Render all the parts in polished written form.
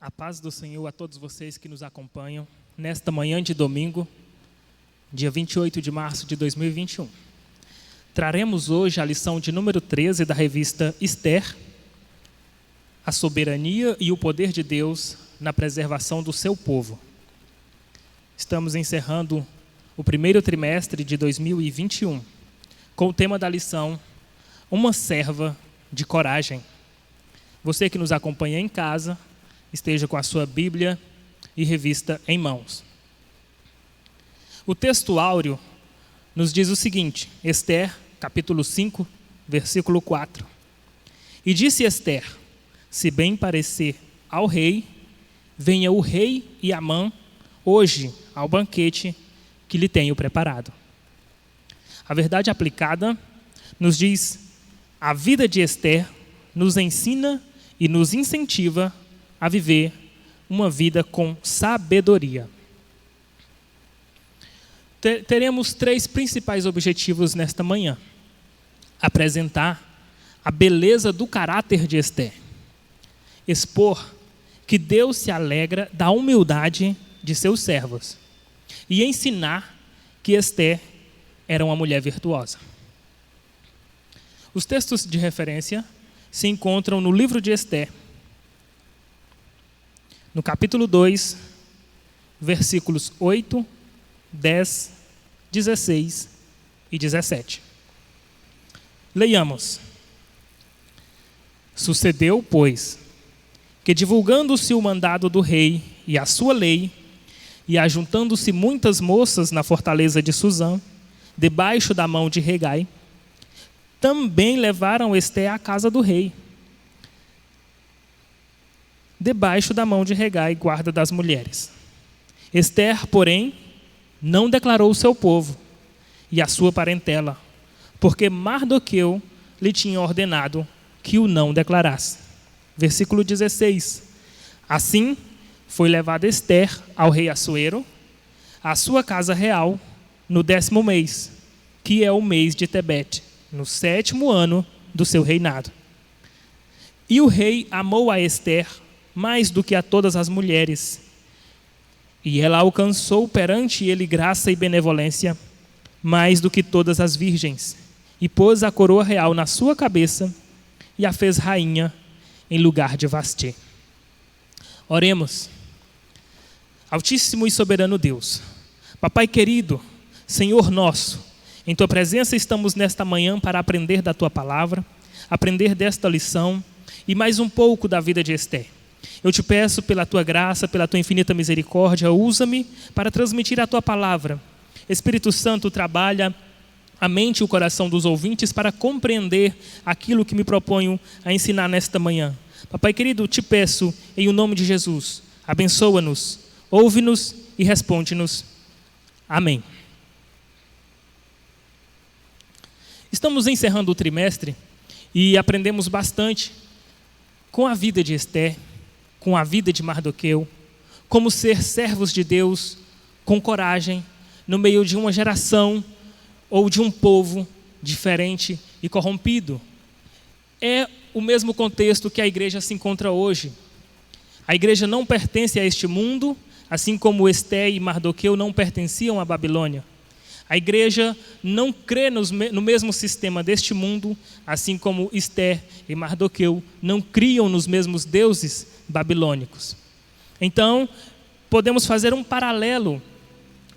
A paz do Senhor a todos vocês que nos acompanham nesta manhã de domingo, dia 28 de março de 2021. Traremos hoje a lição de número 13 da revista Esther, a soberania e o poder de Deus na preservação do seu povo. Estamos encerrando o primeiro trimestre de 2021 com o tema da lição, Uma Serva de Coragem. Você que nos acompanha em casa, esteja com a sua Bíblia e revista em mãos. O texto áureo nos diz o seguinte, Esther, capítulo 5, versículo 4. E disse Esther, se bem parecer ao rei, venha o rei e Amã hoje ao banquete que lhe tenho preparado. A verdade aplicada nos diz, a vida de Esther nos ensina e nos incentiva a viver uma vida com sabedoria. Teremos três principais objetivos nesta manhã. Apresentar a beleza do caráter de Esther. Expor que Deus se alegra da humildade de seus servos. E ensinar que Esther era uma mulher virtuosa. Os textos de referência se encontram no livro de Esther, no capítulo 2, versículos 8, 10, 16 e 17. Leiamos. Sucedeu, pois, que divulgando-se o mandado do rei e a sua lei, e ajuntando-se muitas moças na fortaleza de Susã, debaixo da mão de Hegai, também levaram Esther à casa do rei, debaixo da mão de Hegai, guarda das mulheres. Esther, porém, não declarou o seu povo e a sua parentela, porque Mardoqueu lhe tinha ordenado que o não declarasse. Versículo 16. Assim, foi levada Esther ao rei Assuero, à sua casa real, no 10º mês, que é o mês de Tebete, no 7º ano do seu reinado. E o rei amou a Esther mais do que a todas as mulheres, e ela alcançou perante ele graça e benevolência, mais do que todas as virgens, e pôs a coroa real na sua cabeça, e a fez rainha em lugar de Vasti. Oremos. Altíssimo e soberano Deus, Papai querido, Senhor nosso, em Tua presença estamos nesta manhã para aprender da Tua palavra, aprender desta lição, e mais um pouco da vida de Esther. Eu te peço pela Tua graça, pela Tua infinita misericórdia, usa-me para transmitir a Tua palavra. Espírito Santo, trabalha a mente e o coração dos ouvintes para compreender aquilo que me proponho a ensinar nesta manhã. Papai querido, te peço em o nome de Jesus, abençoa-nos, ouve-nos e responde-nos. Amém. Estamos encerrando o trimestre e aprendemos bastante com a vida de Esther, com a vida de Mardoqueu, como ser servos de Deus com coragem no meio de uma geração ou de um povo diferente e corrompido. É o mesmo contexto que a igreja se encontra hoje. A igreja não pertence a este mundo, assim como Esther e Mardoqueu não pertenciam à Babilônia. A igreja não crê no mesmo sistema deste mundo, assim como Esther e Mardoqueu não criam nos mesmos deuses babilônicos. Então, podemos fazer um paralelo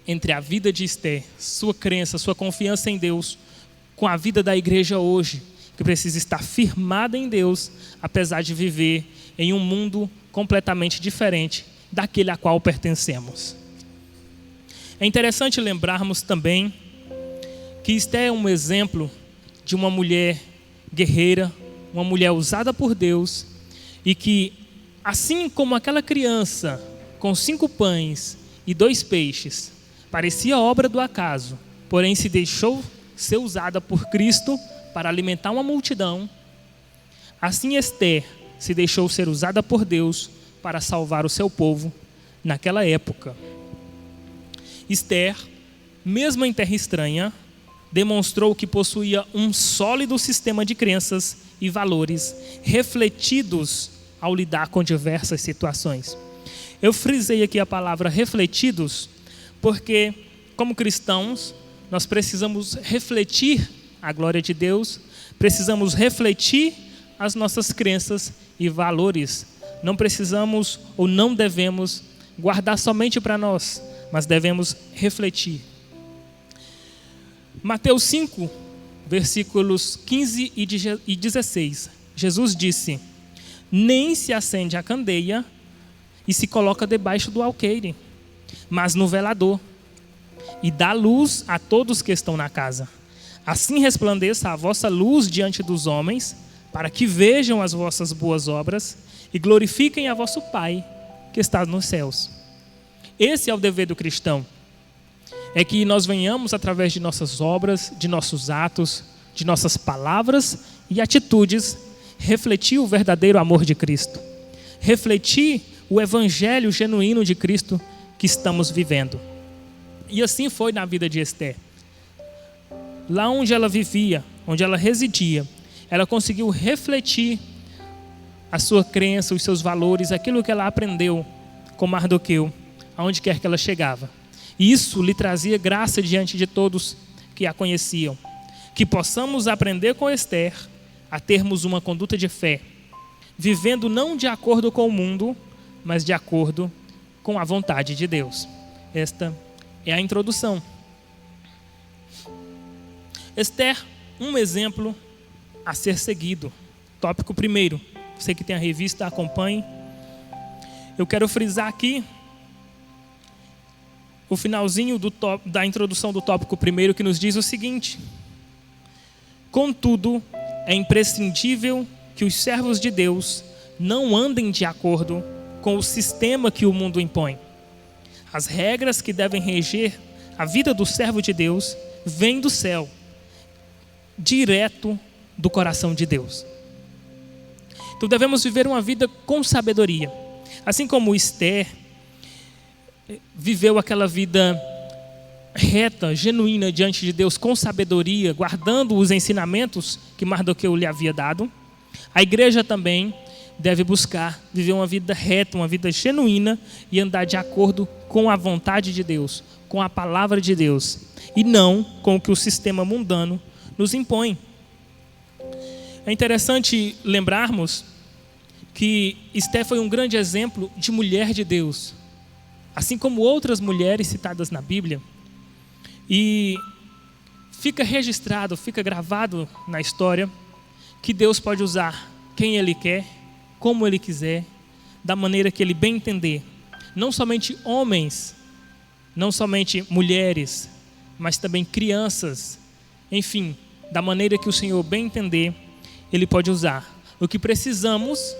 entre a vida de Esther, sua crença, sua confiança em Deus, com a vida da igreja hoje, que precisa estar firmada em Deus, apesar de viver em um mundo completamente diferente daquele a qual pertencemos. É interessante lembrarmos também que Esther é um exemplo de uma mulher guerreira, uma mulher usada por Deus, e que, assim como aquela criança com 5 pães e 2 peixes, parecia obra do acaso, porém se deixou ser usada por Cristo para alimentar uma multidão, assim Esther se deixou ser usada por Deus para salvar o seu povo naquela época. Esther, mesmo em terra estranha, demonstrou que possuía um sólido sistema de crenças e valores refletidos ao lidar com diversas situações. Eu frisei aqui a palavra refletidos, porque como cristãos, nós precisamos refletir a glória de Deus, precisamos refletir as nossas crenças e valores. Não precisamos ou não devemos guardar somente para nós, mas devemos refletir. Mateus 5, versículos 15 e 16. Jesus disse: nem se acende a candeia e se coloca debaixo do alqueire, mas no velador, e dá luz a todos que estão na casa. Assim resplandeça a vossa luz diante dos homens, para que vejam as vossas boas obras e glorifiquem a vosso Pai que está nos céus. Esse é o dever do cristão. É que nós venhamos, através de nossas obras, de nossos atos, de nossas palavras e atitudes, refletir o verdadeiro amor de Cristo. Refletir o evangelho genuíno de Cristo que estamos vivendo. E assim foi na vida de Esther. Lá onde ela vivia, onde ela residia, ela conseguiu refletir a sua crença, os seus valores, aquilo que ela aprendeu com Mardoqueu, aonde quer que ela chegava. E isso lhe trazia graça diante de todos que a conheciam. Que possamos aprender com Esther a termos uma conduta de fé, vivendo não de acordo com o mundo, mas de acordo com a vontade de Deus. Esta é a introdução. Esther, um exemplo a ser seguido. Tópico 1. Você que tem a revista, acompanhe. Eu quero frisar aqui o finalzinho da introdução do tópico 1, que nos diz o seguinte: contudo, é imprescindível que os servos de Deus não andem de acordo com o sistema que o mundo impõe. As regras que devem reger a vida do servo de Deus vêm do céu, direto do coração de Deus. Então devemos viver uma vida com sabedoria. Assim como Esther viveu aquela vida reta, genuína diante de Deus, com sabedoria, guardando os ensinamentos que Mardoqueu lhe havia dado, a igreja também deve buscar viver uma vida reta, uma vida genuína e andar de acordo com a vontade de Deus, com a palavra de Deus, e não com o que o sistema mundano nos impõe. É interessante lembrarmos que Esther foi um grande exemplo de mulher de Deus, assim como outras mulheres citadas na Bíblia. E fica registrado, fica gravado na história que Deus pode usar quem Ele quer, como Ele quiser, da maneira que Ele bem entender. Não somente homens, não somente mulheres, mas também crianças. Enfim, da maneira que o Senhor bem entender, Ele pode usar. O que precisamos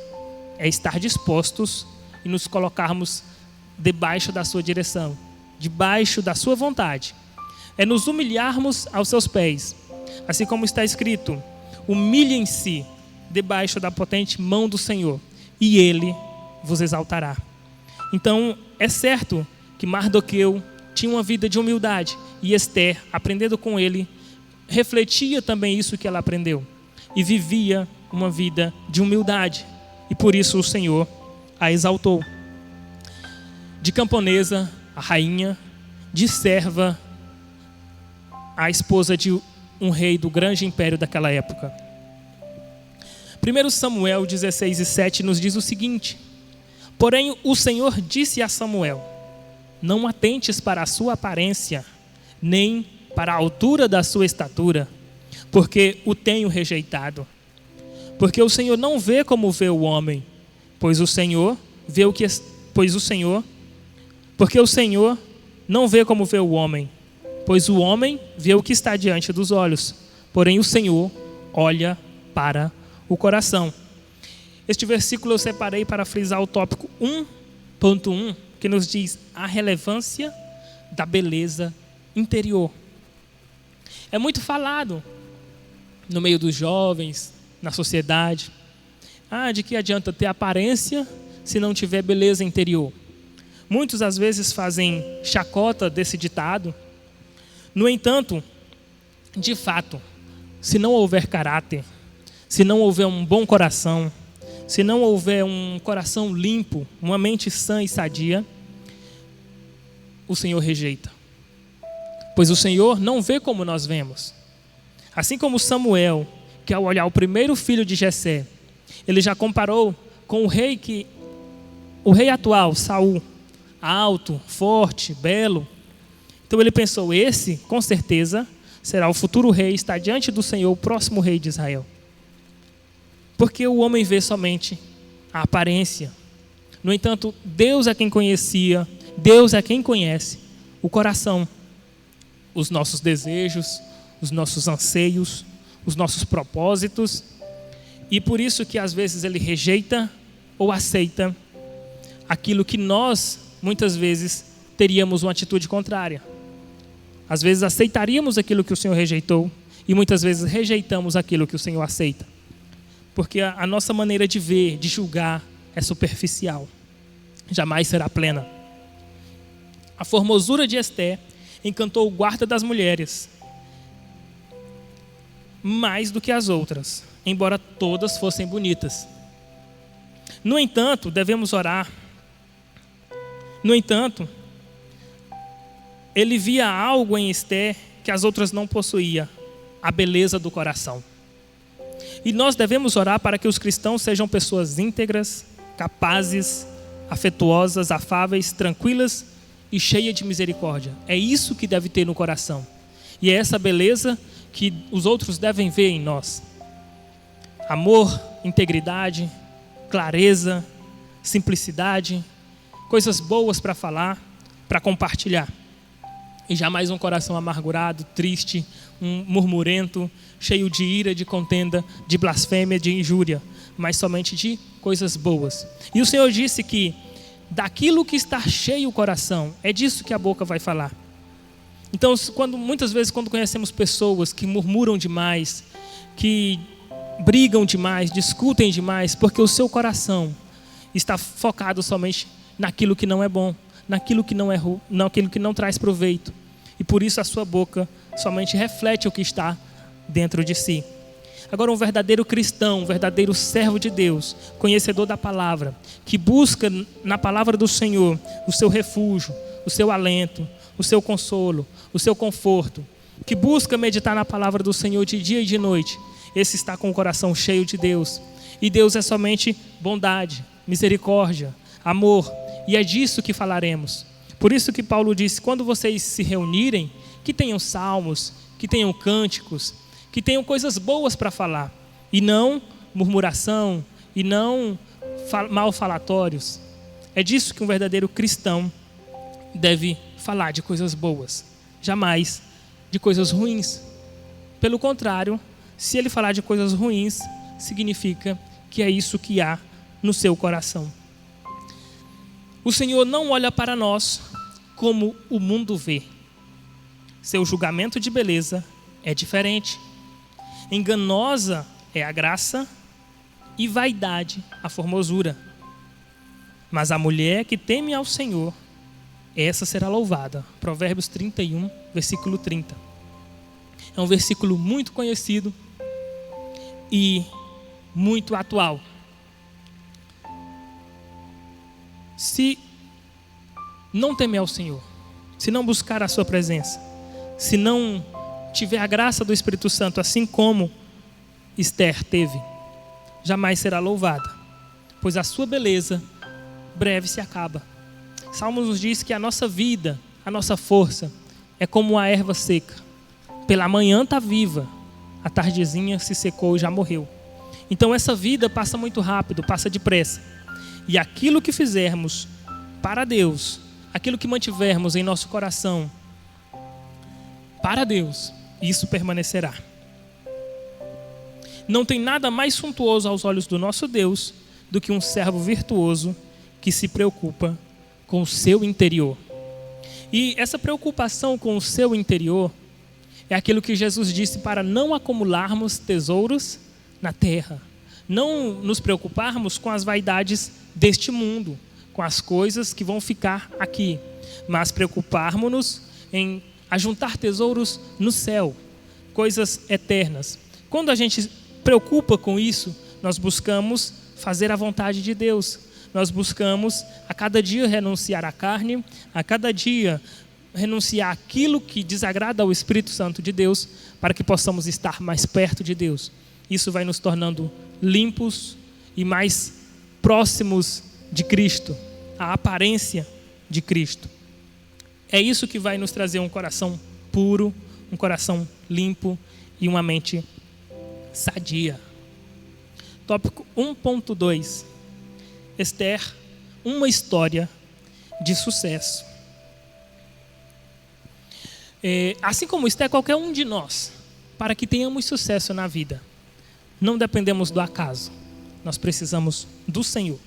é estar dispostos e nos colocarmos debaixo da sua direção, debaixo da sua vontade. É nos humilharmos aos seus pés, assim como está escrito: humilhem-se debaixo da potente mão do Senhor, e Ele vos exaltará. Então, é certo que Mardoqueu tinha uma vida de humildade, e Esther, aprendendo com ele, refletia também isso que ela aprendeu, e vivia uma vida de humildade, e por isso o Senhor a exaltou. De camponesa, a rainha; de serva, a esposa de um rei do grande império daquela época. 1 Samuel 16:7 nos diz o seguinte: porém o Senhor disse a Samuel: não atentes para a sua aparência, nem para a altura da sua estatura, porque o tenho rejeitado. Porque o Senhor não vê como vê o homem, porque o Senhor não vê como vê o homem, pois o homem vê o que está diante dos olhos, porém o Senhor olha para o coração. Este versículo eu separei para frisar o tópico 1.1, que nos diz a relevância da beleza interior. É muito falado no meio dos jovens, na sociedade, de que adianta ter aparência se não tiver beleza interior. Muitos às vezes fazem chacota desse ditado. No entanto, de fato, se não houver caráter, se não houver um bom coração, se não houver um coração limpo, uma mente sã e sadia, o Senhor rejeita. Pois o Senhor não vê como nós vemos. Assim como Samuel, que ao olhar o primeiro filho de Jessé, ele já comparou com o rei atual, Saul, alto, forte, belo. Então ele pensou, esse, com certeza, será o futuro rei, está diante do Senhor, o próximo rei de Israel. Porque o homem vê somente a aparência. No entanto, Deus é quem conhecia, Deus é quem conhece o coração, os nossos desejos, os nossos anseios, os nossos propósitos. E por isso que às vezes ele rejeita ou aceita aquilo que nós, muitas vezes, teríamos uma atitude contrária. Às vezes aceitaríamos aquilo que o Senhor rejeitou e muitas vezes rejeitamos aquilo que o Senhor aceita. Porque a nossa maneira de ver, de julgar, é superficial. Jamais será plena. A formosura de Ester encantou o guarda das mulheres mais do que as outras, embora todas fossem bonitas. No entanto, devemos orar. No entanto, ele via algo em Ester que as outras não possuíam, a beleza do coração. E nós devemos orar para que os cristãos sejam pessoas íntegras, capazes, afetuosas, afáveis, tranquilas e cheias de misericórdia. É isso que deve ter no coração. E é essa beleza que os outros devem ver em nós. Amor, integridade, clareza, simplicidade, coisas boas para falar, para compartilhar. E jamais um coração amargurado, triste, um murmurento, cheio de ira, de contenda, de blasfêmia, de injúria, mas somente de coisas boas. E o Senhor disse que daquilo que está cheio o coração, é disso que a boca vai falar. Então, muitas vezes quando conhecemos pessoas que murmuram demais, que brigam demais, discutem demais, porque o seu coração está focado somente naquilo que não é bom, naquilo que não é ruim, naquilo que não traz proveito. E por isso a sua boca somente reflete o que está dentro de si. Agora, um verdadeiro cristão, um verdadeiro servo de Deus, conhecedor da palavra, que busca na palavra do Senhor o seu refúgio, o seu alento, o seu consolo, o seu conforto, que busca meditar na palavra do Senhor de dia e de noite, esse está com o coração cheio de Deus. E Deus é somente bondade, misericórdia, amor, e é disso que falaremos. Por isso que Paulo disse, quando vocês se reunirem, que tenham salmos, que tenham cânticos, que tenham coisas boas para falar, e não murmuração, e não malfalatórios. É disso que um verdadeiro cristão deve falar, de coisas boas, jamais de coisas ruins. Pelo contrário, se ele falar de coisas ruins, significa que é isso que há no seu coração. O Senhor não olha para nós como o mundo vê. Seu julgamento de beleza é diferente. Enganosa é a graça e vaidade a formosura. Mas a mulher que teme ao Senhor, essa será louvada. Provérbios 31, versículo 30. É um versículo muito conhecido e muito atual. Se não temer ao Senhor, se não buscar a sua presença, se não tiver a graça do Espírito Santo, assim como Ester teve, jamais será louvada, pois a sua beleza breve se acaba. Salmos nos diz que a nossa vida, a nossa força, é como a erva seca. Pela manhã está viva, à tardezinha se secou e já morreu. Então essa vida passa muito rápido, passa depressa. E aquilo que fizermos para Deus, aquilo que mantivermos em nosso coração para Deus, isso permanecerá. Não tem nada mais suntuoso aos olhos do nosso Deus do que um servo virtuoso que se preocupa com o seu interior. E essa preocupação com o seu interior é aquilo que Jesus disse para não acumularmos tesouros na terra. Não nos preocuparmos com as vaidades deste mundo, com as coisas que vão ficar aqui, mas preocuparmos-nos em ajuntar tesouros no céu, coisas eternas. Quando a gente preocupa com isso, nós buscamos fazer a vontade de Deus. Nós buscamos a cada dia renunciar à carne, a cada dia renunciar àquilo que desagrada ao Espírito Santo de Deus, para que possamos estar mais perto de Deus. Isso vai nos tornando limpos e mais próximos de Cristo, a aparência de Cristo. É isso que vai nos trazer um coração puro, um coração limpo e uma mente sadia. Tópico 1.2. Esther, uma história de sucesso. Assim como Esther, qualquer um de nós, para que tenhamos sucesso na vida, não dependemos do acaso. Nós precisamos do Senhor.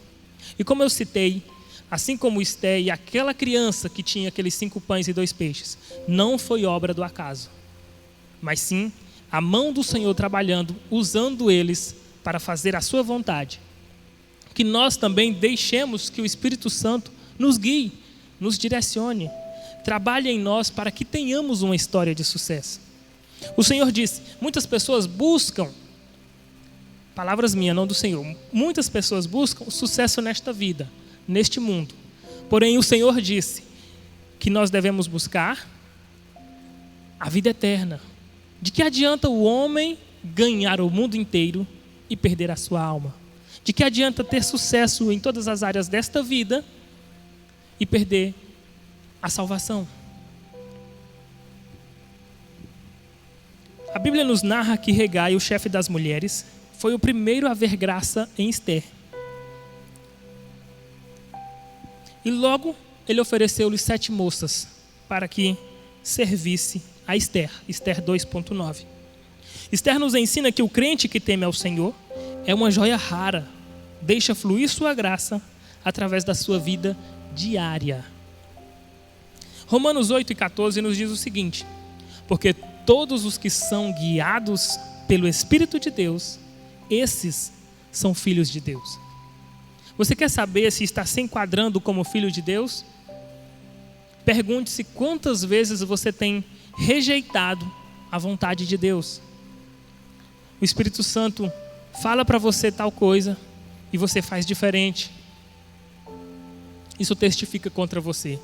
E como eu citei, assim como Esther e aquela criança que tinha aqueles 5 pães e 2 peixes, não foi obra do acaso, mas sim a mão do Senhor trabalhando, usando eles para fazer a sua vontade. Que nós também deixemos que o Espírito Santo nos guie, nos direcione, trabalhe em nós para que tenhamos uma história de sucesso. O Senhor disse, muitas pessoas buscam, palavras minhas, não do Senhor, muitas pessoas buscam sucesso nesta vida, neste mundo. Porém, o Senhor disse que nós devemos buscar a vida eterna. De que adianta o homem ganhar o mundo inteiro e perder a sua alma? De que adianta ter sucesso em todas as áreas desta vida e perder a salvação? A Bíblia nos narra que Hegai, o chefe das mulheres, foi o primeiro a ver graça em Esther. E logo ele ofereceu-lhe 7 moças para que servisse a Esther. Esther 2.9. Esther nos ensina que o crente que teme ao Senhor é uma joia rara. Deixa fluir sua graça através da sua vida diária. Romanos 8:14 nos diz o seguinte: porque todos os que são guiados pelo Espírito de Deus, esses são filhos de Deus. Você quer saber se está se enquadrando como filho de Deus? Pergunte-se quantas vezes você tem rejeitado a vontade de Deus. O Espírito Santo fala para você tal coisa e você faz diferente. Isso testifica contra você.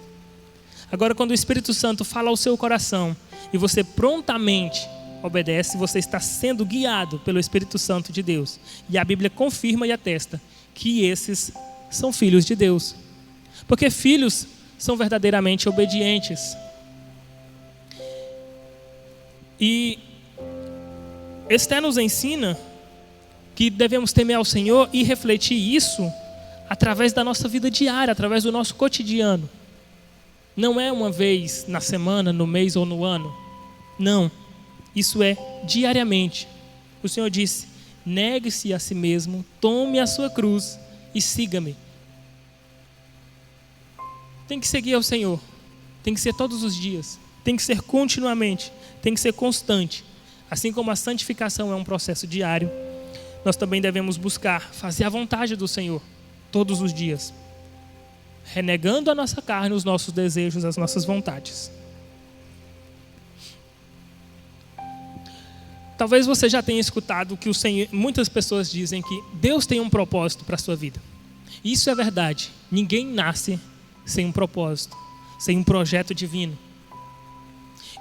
Agora, quando o Espírito Santo fala ao seu coração e você prontamente obedece, você está sendo guiado pelo Espírito Santo de Deus. E a Bíblia confirma e atesta que esses são filhos de Deus. Porque filhos são verdadeiramente obedientes. E Esther nos ensina que devemos temer ao Senhor e refletir isso através da nossa vida diária, através do nosso cotidiano. Não é uma vez na semana, no mês ou no ano. Não. Isso é diariamente. O Senhor disse: negue-se a si mesmo, tome a sua cruz e siga-me. Tem que seguir ao Senhor. Tem que ser todos os dias. Tem que ser continuamente. Tem que ser constante. Assim como a santificação é um processo diário, nós também devemos buscar fazer a vontade do Senhor todos os dias, renegando a nossa carne, os nossos desejos, as nossas vontades. Talvez você já tenha escutado que o Senhor, muitas pessoas dizem que Deus tem um propósito para a sua vida. Isso é verdade. Ninguém nasce sem um propósito, sem um projeto divino.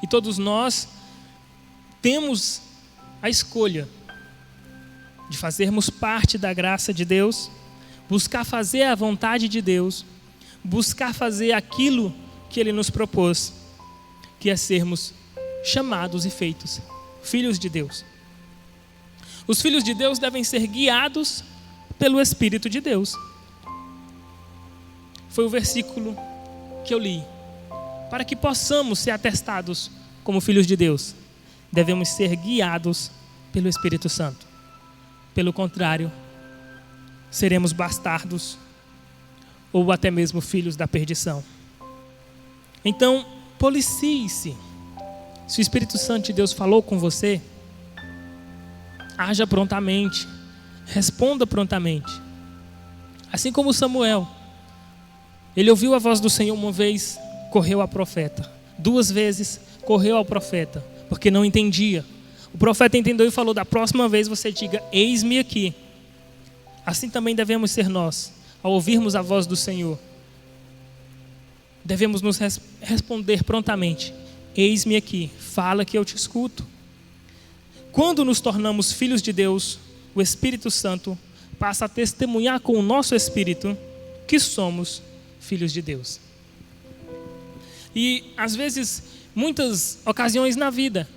E todos nós temos a escolha de fazermos parte da graça de Deus, buscar fazer a vontade de Deus, buscar fazer aquilo que Ele nos propôs, que é sermos chamados e feitos filhos de Deus. Os filhos de Deus devem ser guiados pelo Espírito de Deus. Foi o versículo que eu li. Para que possamos ser atestados como filhos de Deus, devemos ser guiados pelo Espírito Santo. Pelo contrário, seremos bastardos ou até mesmo filhos da perdição. Então, policie-se. Se o Espírito Santo de Deus falou com você, haja prontamente, responda prontamente. Assim como Samuel, ele ouviu a voz do Senhor uma vez, correu ao profeta. 2 vezes, correu ao profeta, porque não entendia. O profeta entendeu e falou: da próxima vez você diga: eis-me aqui. assim também devemos ser nós, ao ouvirmos a voz do Senhor. Devemos nos responder prontamente: eis-me aqui, fala que eu te escuto. Quando nos tornamos filhos de Deus, o Espírito Santo passa a testemunhar com o nosso espírito que somos filhos de Deus. E às vezes, muitas ocasiões na vida,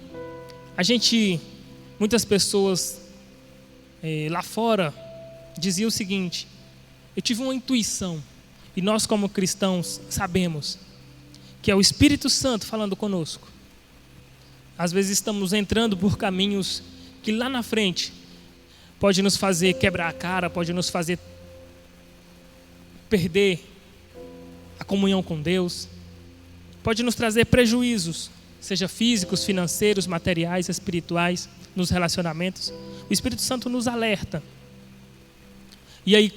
muitas pessoas lá fora diziam o seguinte: eu tive uma intuição, e nós como cristãos sabemos que é o Espírito Santo falando conosco. Às vezes estamos entrando por caminhos que lá na frente pode nos fazer quebrar a cara, pode nos fazer perder a comunhão com Deus, pode nos trazer prejuízos, seja físicos, financeiros, materiais, espirituais, nos relacionamentos. O Espírito Santo nos alerta. E aí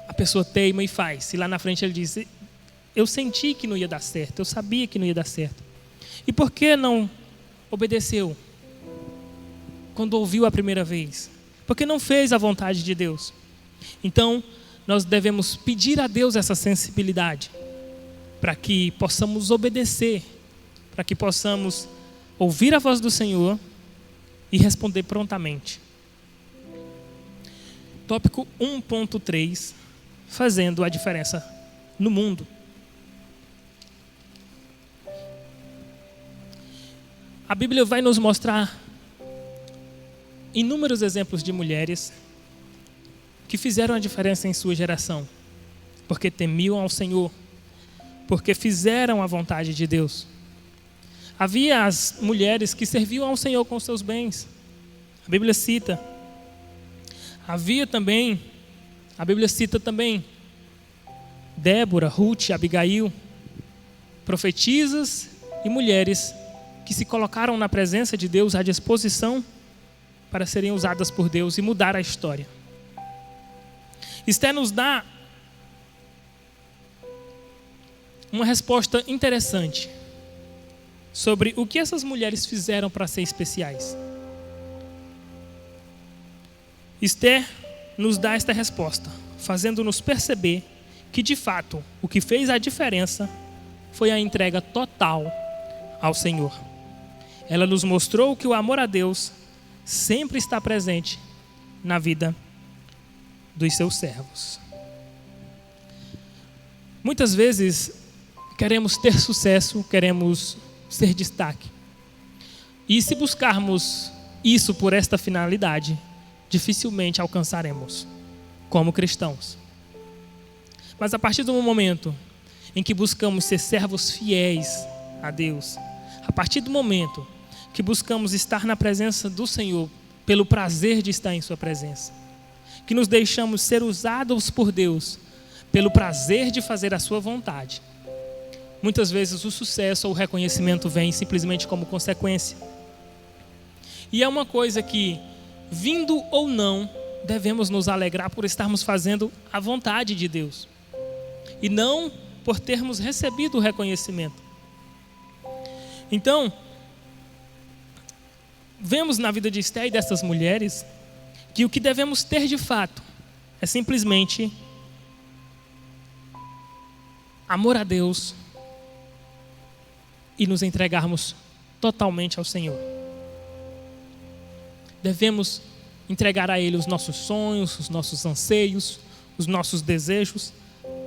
a pessoa teima e faz. E lá na frente ele diz: eu senti que não ia dar certo, eu sabia que não ia dar certo. E por que não obedeceu quando ouviu a primeira vez? Porque não fez a vontade de Deus. Então, nós devemos pedir a Deus essa sensibilidade, para que possamos obedecer, para que possamos ouvir a voz do Senhor e responder prontamente. Tópico 1.3, fazendo a diferença no mundo. A Bíblia vai nos mostrar inúmeros exemplos de mulheres que fizeram a diferença em sua geração, porque temiam ao Senhor, porque fizeram a vontade de Deus. Havia as mulheres que serviam ao Senhor com seus bens. A Bíblia cita. A Bíblia cita também Débora, Ruth, Abigail, profetisas e mulheres que se colocaram na presença de Deus à disposição para serem usadas por Deus e mudar a história. Esther nos dá uma resposta interessante sobre o que essas mulheres fizeram para ser especiais. Esther nos dá esta resposta, fazendo-nos perceber que, de fato, o que fez a diferença foi a entrega total ao Senhor. Ela nos mostrou que o amor a Deus sempre está presente na vida dos seus servos. Muitas vezes queremos ter sucesso, queremos ser destaque. E se buscarmos isso por esta finalidade, dificilmente alcançaremos como cristãos. Mas a partir do momento em que buscamos ser servos fiéis a Deus, a partir do momento que buscamos estar na presença do Senhor pelo prazer de estar em sua presença, que nos deixamos ser usados por Deus pelo prazer de fazer a sua vontade, muitas vezes o sucesso ou o reconhecimento vem simplesmente como consequência. E é uma coisa que, vindo ou não, devemos nos alegrar por estarmos fazendo a vontade de Deus e não por termos recebido o reconhecimento. Então, vemos na vida de Esther e dessas mulheres que o que devemos ter de fato é simplesmente amor a Deus e nos entregarmos totalmente ao Senhor. Devemos entregar a Ele os nossos sonhos, os nossos anseios, os nossos desejos,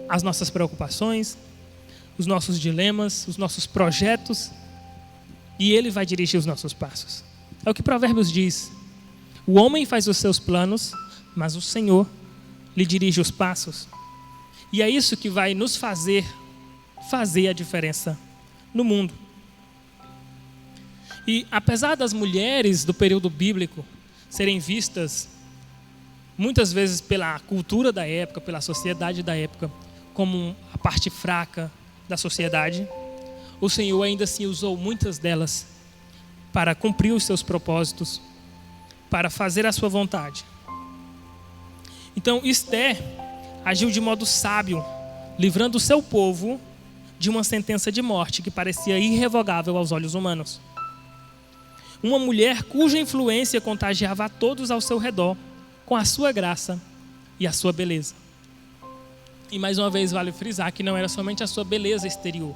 as nossas preocupações, os nossos dilemas, os nossos projetos, e Ele vai dirigir os nossos passos. É o que Provérbios diz: o homem faz os seus planos, mas o Senhor lhe dirige os passos. E é isso que vai nos fazer a diferença no mundo. E apesar das mulheres do período bíblico serem vistas muitas vezes pela cultura da época, pela sociedade da época, como a parte fraca da sociedade, o Senhor ainda assim usou muitas delas para cumprir os seus propósitos, para fazer a sua vontade. Então Esther agiu de modo sábio, livrando o seu povo de uma sentença de morte que parecia irrevogável aos olhos humanos. Uma mulher cuja influência contagiava a todos ao seu redor, com a sua graça, e a sua beleza. E mais uma vez vale frisar que não era somente a sua beleza exterior,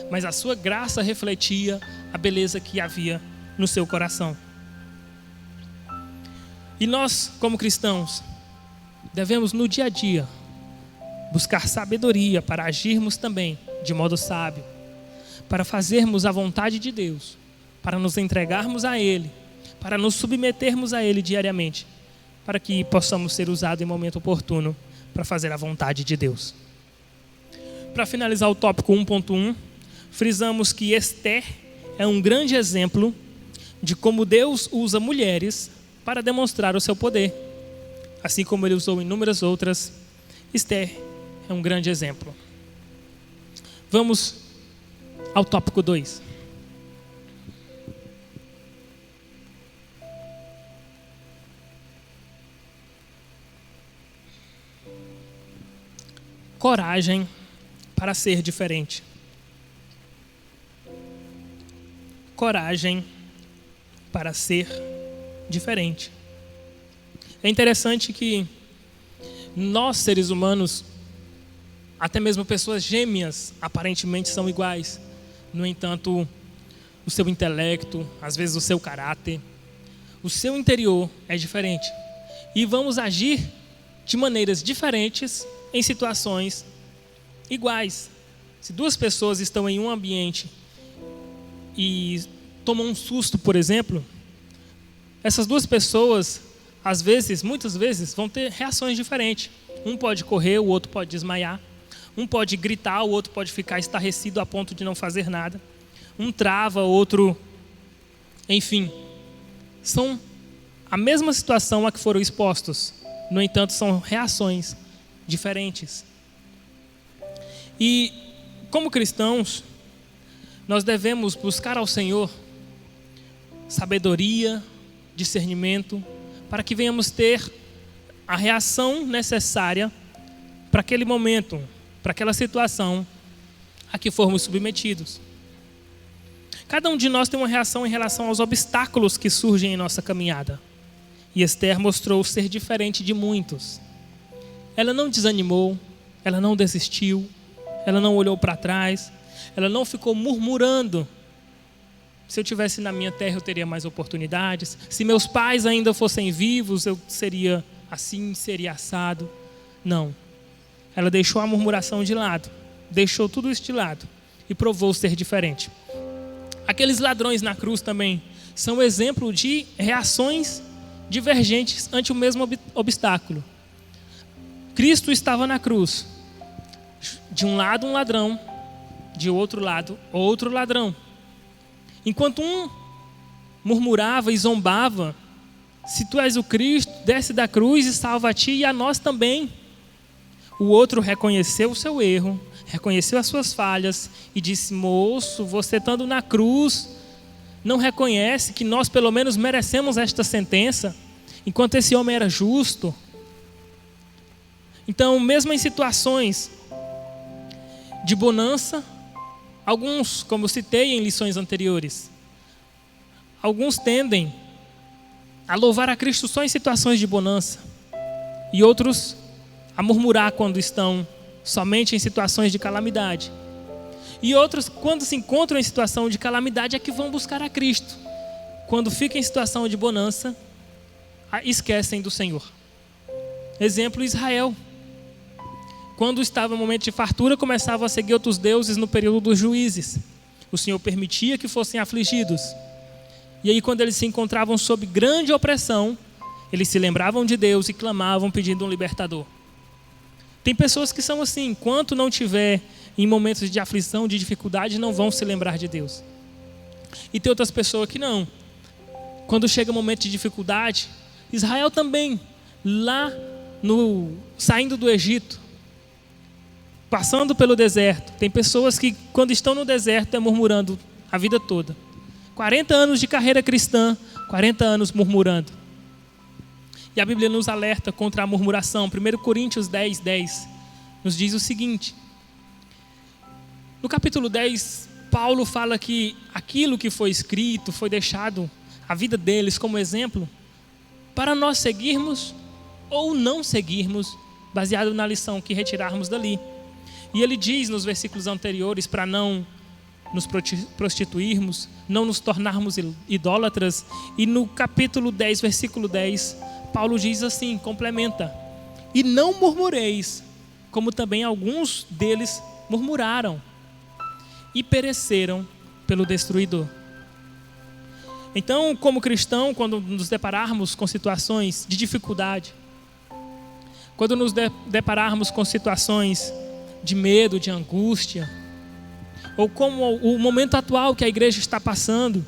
mas a sua graça refletia a beleza que havia no seu coração. E nós, como cristãos, devemos no dia a dia buscar sabedoria para agirmos também de modo sábio, para fazermos a vontade de Deus, para nos entregarmos a Ele, para nos submetermos a Ele diariamente, para que possamos ser usados em momento oportuno para fazer a vontade de Deus. Para finalizar o tópico 1.1, frisamos que Esther é um grande exemplo de como Deus usa mulheres para demonstrar o seu poder. Assim como Ele usou inúmeras outras, Esther é um grande exemplo. Vamos ao tópico 2. Coragem para ser diferente. Coragem para ser diferente. É interessante que nós, seres humanos, até mesmo pessoas gêmeas, aparentemente são iguais. No entanto, o seu intelecto, às vezes o seu caráter, o seu interior é diferente. E vamos agir de maneiras diferentes em situações iguais. Se duas pessoas estão em um ambiente e tomam um susto, por exemplo, essas duas pessoas, às vezes, muitas vezes, vão ter reações diferentes. Um pode correr, o outro pode desmaiar. Um pode gritar, o outro pode ficar estarrecido a ponto de não fazer nada. Um trava, o outro... Enfim, são a mesma situação a que foram expostos. No entanto, são reações diferentes. E, como cristãos, nós devemos buscar ao Senhor sabedoria, discernimento, para que venhamos ter a reação necessária para aquele momento, para aquela situação a que formos submetidos. Cada um de nós tem uma reação em relação aos obstáculos que surgem em nossa caminhada. E Esther mostrou ser diferente de muitos. Ela não desanimou, ela não desistiu, ela não olhou para trás, ela não ficou murmurando. Se eu tivesse na minha terra, eu teria mais oportunidades. Se meus pais ainda fossem vivos, eu seria assim, seria assado. Não. Ela deixou a murmuração de lado, deixou tudo isso de lado e provou ser diferente. Aqueles ladrões na cruz também são exemplo de reações divergentes ante o mesmo obstáculo. Cristo estava na cruz. De um lado um ladrão, de outro lado outro ladrão. Enquanto um murmurava e zombava, se tu és o Cristo, desce da cruz e salva a ti e a nós também. O outro reconheceu o seu erro, reconheceu as suas falhas e disse: moço, você estando na cruz, não reconhece que nós pelo menos merecemos esta sentença, enquanto esse homem era justo? Então, mesmo em situações de bonança, alguns, como citei em lições anteriores, alguns tendem a louvar a Cristo só em situações de bonança e outros a murmurar quando estão somente em situações de calamidade. E outros, quando se encontram em situação de calamidade, é que vão buscar a Cristo. Quando ficam em situação de bonança, esquecem do Senhor. Exemplo, Israel. Quando estava no momento de fartura, começavam a seguir outros deuses no período dos juízes. O Senhor permitia que fossem afligidos. E aí, quando eles se encontravam sob grande opressão, eles se lembravam de Deus e clamavam pedindo um libertador. Tem pessoas que são assim: enquanto não tiver em momentos de aflição, de dificuldade, não vão se lembrar de Deus. E tem outras pessoas que não. Quando chega o momento de dificuldade, Israel também, lá saindo do Egito, passando pelo deserto, tem pessoas que quando estão no deserto é murmurando a vida toda. 40 anos de carreira cristã, 40 anos murmurando. E a Bíblia nos alerta contra a murmuração. 1 Coríntios 10:10 nos diz o seguinte. No capítulo 10, Paulo fala que aquilo que foi escrito, foi deixado, a vida deles como exemplo, para nós seguirmos ou não seguirmos, baseado na lição que retirarmos dali. E ele diz nos versículos anteriores para não nos prostituirmos, não nos tornarmos idólatras. E no capítulo 10, versículo 10, Paulo diz assim, complementa: e não murmureis, como também alguns deles murmuraram e pereceram pelo destruidor. Então, como cristão, quando nos depararmos com situações de dificuldade, quando nos depararmos com situações de medo, de angústia, ou como o momento atual que a igreja está passando,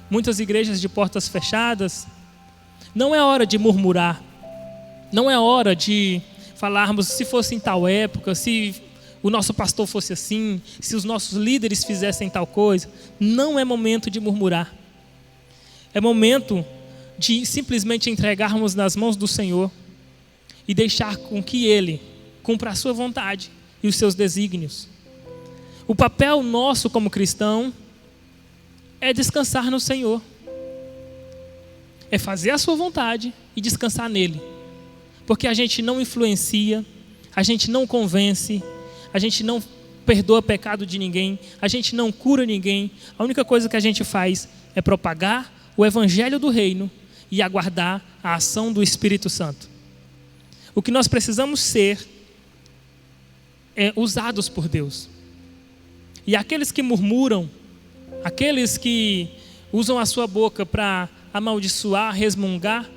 muitas igrejas de portas fechadas, não é hora de murmurar, não é hora de falarmos se fosse em tal época, se o nosso pastor fosse assim, se os nossos líderes fizessem tal coisa. Não é momento de murmurar. É momento de simplesmente entregarmos nas mãos do Senhor e deixar com que Ele cumpra a sua vontade e os seus desígnios. O papel nosso como cristão é descansar no Senhor. É fazer a sua vontade e descansar nele. Porque a gente não influencia, a gente não convence, a gente não perdoa pecado de ninguém, a gente não cura ninguém. A única coisa que a gente faz é propagar o evangelho do reino e aguardar a ação do Espírito Santo. O que nós precisamos ser é usados por Deus. E aqueles que murmuram, aqueles que usam a sua boca para amaldiçoar, resmungar,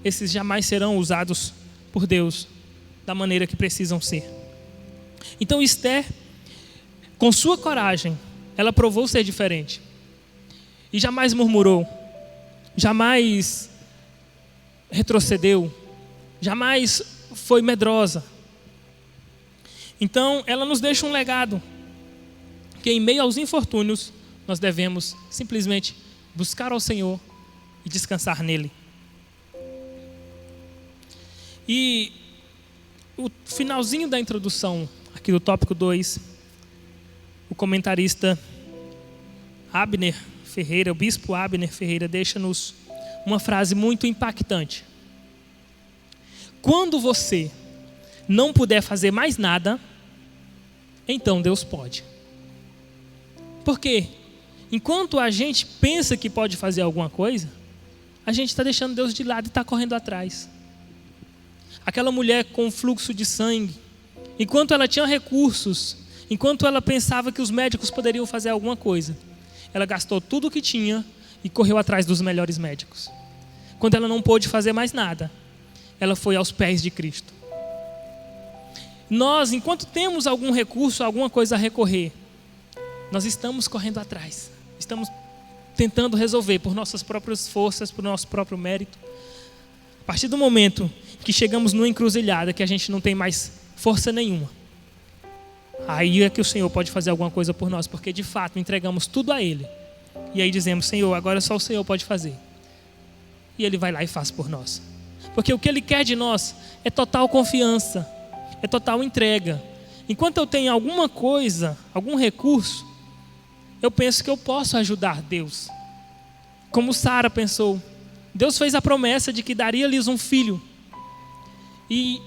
esses jamais serão usados por Deus da maneira que precisam ser. Então Esther, com sua coragem, ela provou ser diferente. E jamais murmurou, jamais retrocedeu, jamais foi medrosa. Então ela nos deixa um legado, que em meio aos infortúnios, nós devemos simplesmente buscar ao Senhor e descansar nele. E o finalzinho da introdução, aqui do tópico 2, o comentarista Abner Ferreira, o bispo Abner Ferreira, deixa-nos uma frase muito impactante. Quando você não puder fazer mais nada, então Deus pode. Por quê? Enquanto a gente pensa que pode fazer alguma coisa, a gente está deixando Deus de lado e está correndo atrás. Aquela mulher com fluxo de sangue, enquanto ela tinha recursos, enquanto ela pensava que os médicos poderiam fazer alguma coisa, ela gastou tudo o que tinha e correu atrás dos melhores médicos. Quando ela não pôde fazer mais nada, ela foi aos pés de Cristo. Nós, enquanto temos algum recurso, alguma coisa a recorrer, nós estamos correndo atrás, estamos tentando resolver por nossas próprias forças, por nosso próprio mérito. A partir do momento que chegamos numa encruzilhada que a gente não tem mais força nenhuma, aí é que o Senhor pode fazer alguma coisa por nós, porque de fato entregamos tudo a Ele. E aí dizemos: Senhor, agora só o Senhor pode fazer. E Ele vai lá e faz por nós. Porque o que Ele quer de nós é total confiança, é total entrega. Enquanto eu tenho alguma coisa, algum recurso, eu penso que eu posso ajudar Deus. Como Sara pensou. Deus fez a promessa de que daria-lhes um filho. E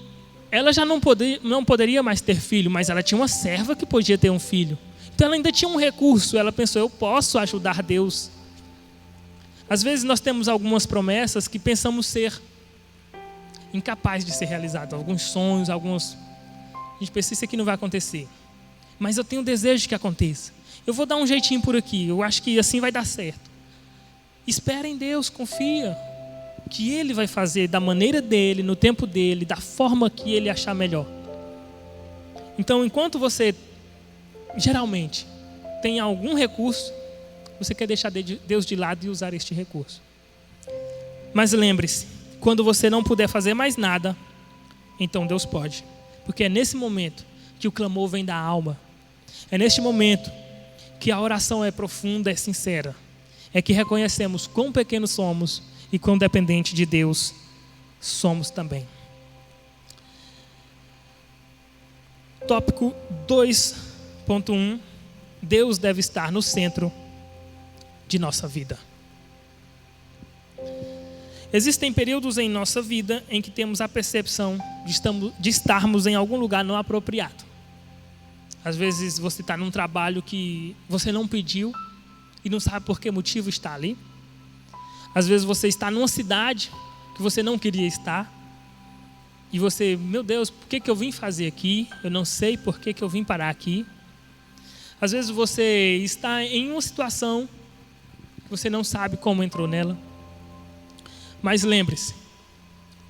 ela já não poderia mais ter filho, mas ela tinha uma serva que podia ter um filho. Então ela ainda tinha um recurso. Ela pensou: eu posso ajudar Deus. Às vezes nós temos algumas promessas que pensamos ser incapazes de ser realizadas. Alguns sonhos, a gente pensa: isso aqui não vai acontecer. Mas eu tenho desejo de que aconteça. Eu vou dar um jeitinho por aqui. Eu acho que assim vai dar certo. Espera em Deus, confia que Ele vai fazer da maneira dEle, no tempo dEle, da forma que Ele achar melhor. Então, enquanto você, geralmente, tem algum recurso, você quer deixar Deus de lado e usar este recurso. Mas lembre-se, quando você não puder fazer mais nada, então Deus pode. Porque é nesse momento que o clamor vem da alma. É neste momento que a oração é profunda, é sincera. É que reconhecemos quão pequenos somos e quão dependente de Deus somos também. Tópico 2.1. Deus deve estar no centro de nossa vida. Existem períodos em nossa vida em que temos a percepção de estarmos em algum lugar não apropriado. Às vezes você está num trabalho que você não pediu e não sabe por que motivo está ali. Às vezes você está numa cidade que você não queria estar. E você, meu Deus, por que eu vim fazer aqui? Eu não sei por que eu vim parar aqui. Às vezes você está em uma situação que você não sabe como entrou nela. Mas lembre-se,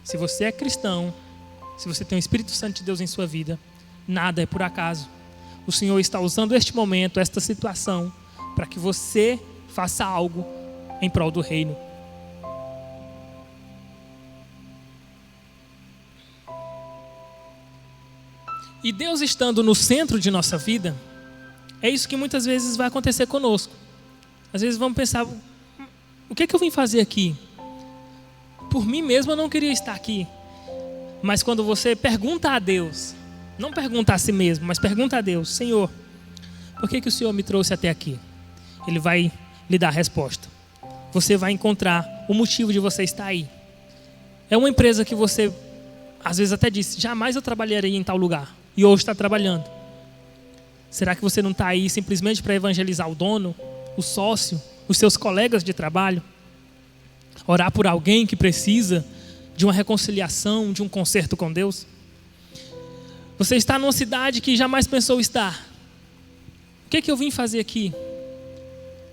se você é cristão, se você tem o Espírito Santo de Deus em sua vida, nada é por acaso. O Senhor está usando este momento, esta situação, para que você faça algo em prol do reino. E Deus estando no centro de nossa vida, é isso que muitas vezes vai acontecer conosco. Às vezes vamos pensar, o que eu vim fazer aqui? Por mim mesmo eu não queria estar aqui. Mas quando você pergunta a Deus, não pergunta a si mesmo, mas pergunta a Deus, Senhor, por que o Senhor me trouxe até aqui? Ele vai lhe dar a resposta. Você vai encontrar o motivo de você estar aí. É uma empresa que você, às vezes até disse, jamais eu trabalharia em tal lugar. E hoje está trabalhando. Será que você não está aí simplesmente para evangelizar o dono, o sócio, os seus colegas de trabalho? Orar por alguém que precisa de uma reconciliação, de um conserto com Deus? Você está numa cidade que jamais pensou estar. O que eu vim fazer aqui?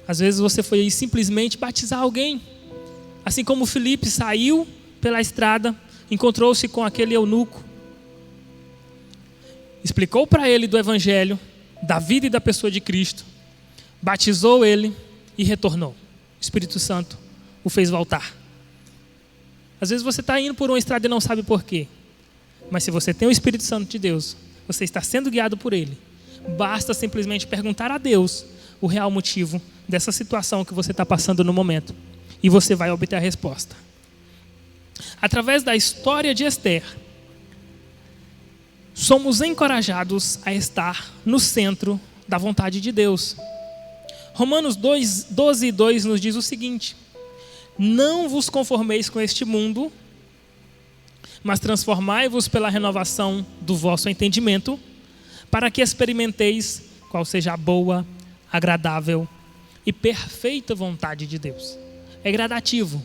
Às vezes você foi aí simplesmente batizar alguém. Assim como Filipe saiu pela estrada, encontrou-se com aquele eunuco, explicou para ele do evangelho, da vida e da pessoa de Cristo, batizou ele e retornou. O Espírito Santo o fez voltar. Às vezes você está indo por uma estrada e não sabe por quê. Mas se você tem o Espírito Santo de Deus, você está sendo guiado por Ele. Basta simplesmente perguntar a Deus o real motivo dessa situação que você está passando no momento. E você vai obter a resposta. Através da história de Esther, somos encorajados a estar no centro da vontade de Deus. Romanos 12:2 nos diz o seguinte: não vos conformeis com este mundo, mas transformai-vos pela renovação do vosso entendimento, para que experimenteis qual seja a boa, agradável e perfeita vontade de Deus. É gradativo.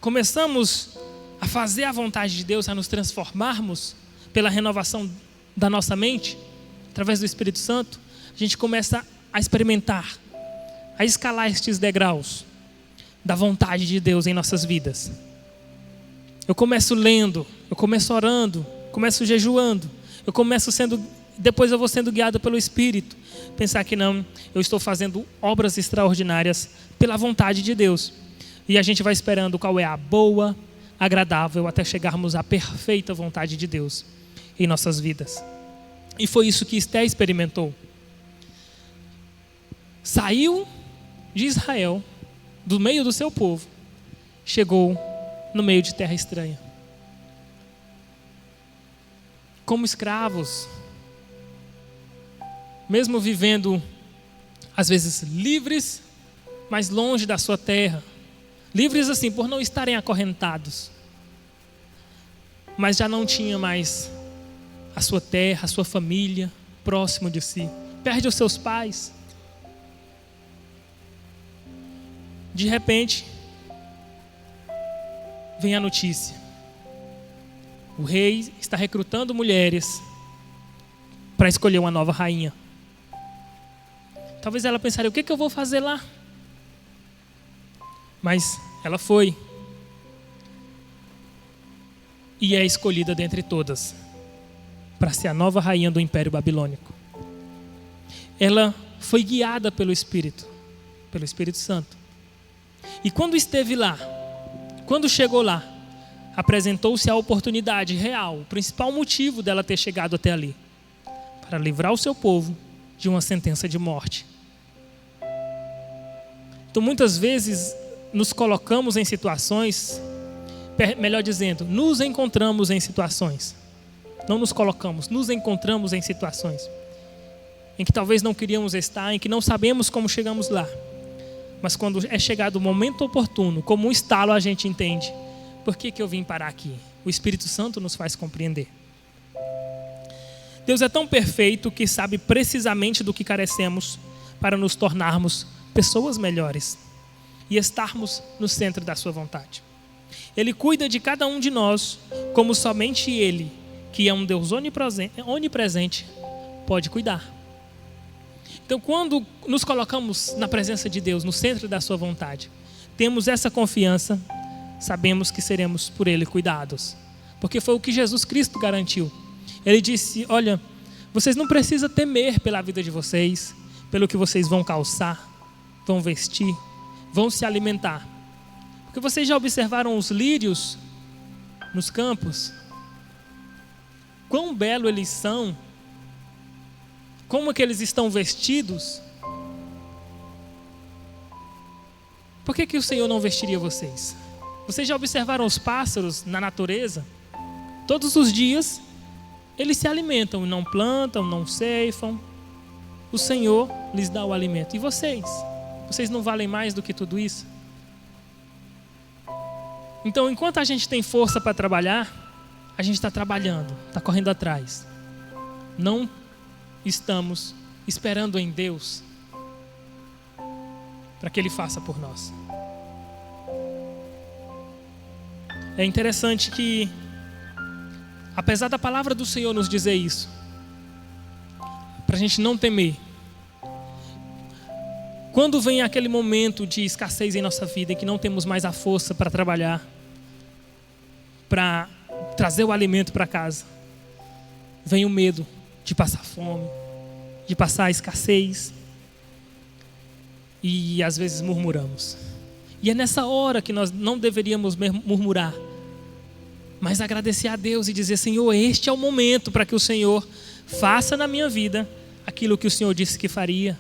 Começamos a fazer a vontade de Deus, a nos transformarmos pela renovação da nossa mente, através do Espírito Santo. A gente começa a experimentar, a escalar estes degraus da vontade de Deus em nossas vidas. Eu começo lendo, eu começo orando, começo jejuando, depois eu vou sendo guiado pelo Espírito. Pensar que não, eu estou fazendo obras extraordinárias pela vontade de Deus. E a gente vai esperando qual é a boa, agradável, até chegarmos à perfeita vontade de Deus em nossas vidas. E foi isso que Esther experimentou. Saiu de Israel, do meio do seu povo, chegou no meio de terra estranha. Como escravos, mesmo vivendo, às vezes, livres, mas longe da sua terra. Livres assim, por não estarem acorrentados. Mas já não tinha mais a sua terra, a sua família próximo de si. Perde os seus pais. De repente, vem a notícia. O rei está recrutando mulheres para escolher uma nova rainha. Talvez ela pensaria, o que eu vou fazer lá? Mas ela foi. E é escolhida dentre todas para ser a nova rainha do Império Babilônico. Ela foi guiada pelo Espírito Santo. E quando esteve lá, quando chegou lá, apresentou-se a oportunidade real, o principal motivo dela ter chegado até ali, para livrar o seu povo de uma sentença de morte. Então muitas vezes nos colocamos em situações, melhor dizendo, nos encontramos em situações, não nos colocamos, nos encontramos em situações em que talvez não queríamos estar, em que não sabemos como chegamos lá. Mas quando é chegado o momento oportuno, como um estalo, a gente entende. Por que eu vim parar aqui? O Espírito Santo nos faz compreender. Deus é tão perfeito que sabe precisamente do que carecemos para nos tornarmos pessoas melhores e estarmos no centro da sua vontade. Ele cuida de cada um de nós como somente Ele, que é um Deus onipresente, pode cuidar. Então, quando nos colocamos na presença de Deus, no centro da sua vontade, temos essa confiança, sabemos que seremos por Ele cuidados. Porque foi o que Jesus Cristo garantiu. Ele disse, olha, vocês não precisam temer pela vida de vocês, pelo que vocês vão calçar, vão vestir, vão se alimentar. Porque vocês já observaram os lírios nos campos? Quão belo eles são, como é que eles estão vestidos. Por que o Senhor não vestiria vocês? Vocês já observaram os pássaros na natureza? Todos os dias eles se alimentam, não plantam, não ceifam. O Senhor lhes dá o alimento. E vocês? Vocês não valem mais do que tudo isso? Então, enquanto a gente tem força para trabalhar, a gente está trabalhando, está correndo atrás. Não estamos esperando em Deus para que Ele faça por nós. É interessante que, apesar da palavra do Senhor nos dizer isso, para a gente não temer, quando vem aquele momento de escassez em nossa vida, em que não temos mais a força para trabalhar, para trazer o alimento para casa, vem o medo de passar fome, de passar escassez, e às vezes murmuramos. E é nessa hora que nós não deveríamos murmurar, mas agradecer a Deus e dizer, Senhor, este é o momento para que o Senhor faça na minha vida aquilo que o Senhor disse que faria.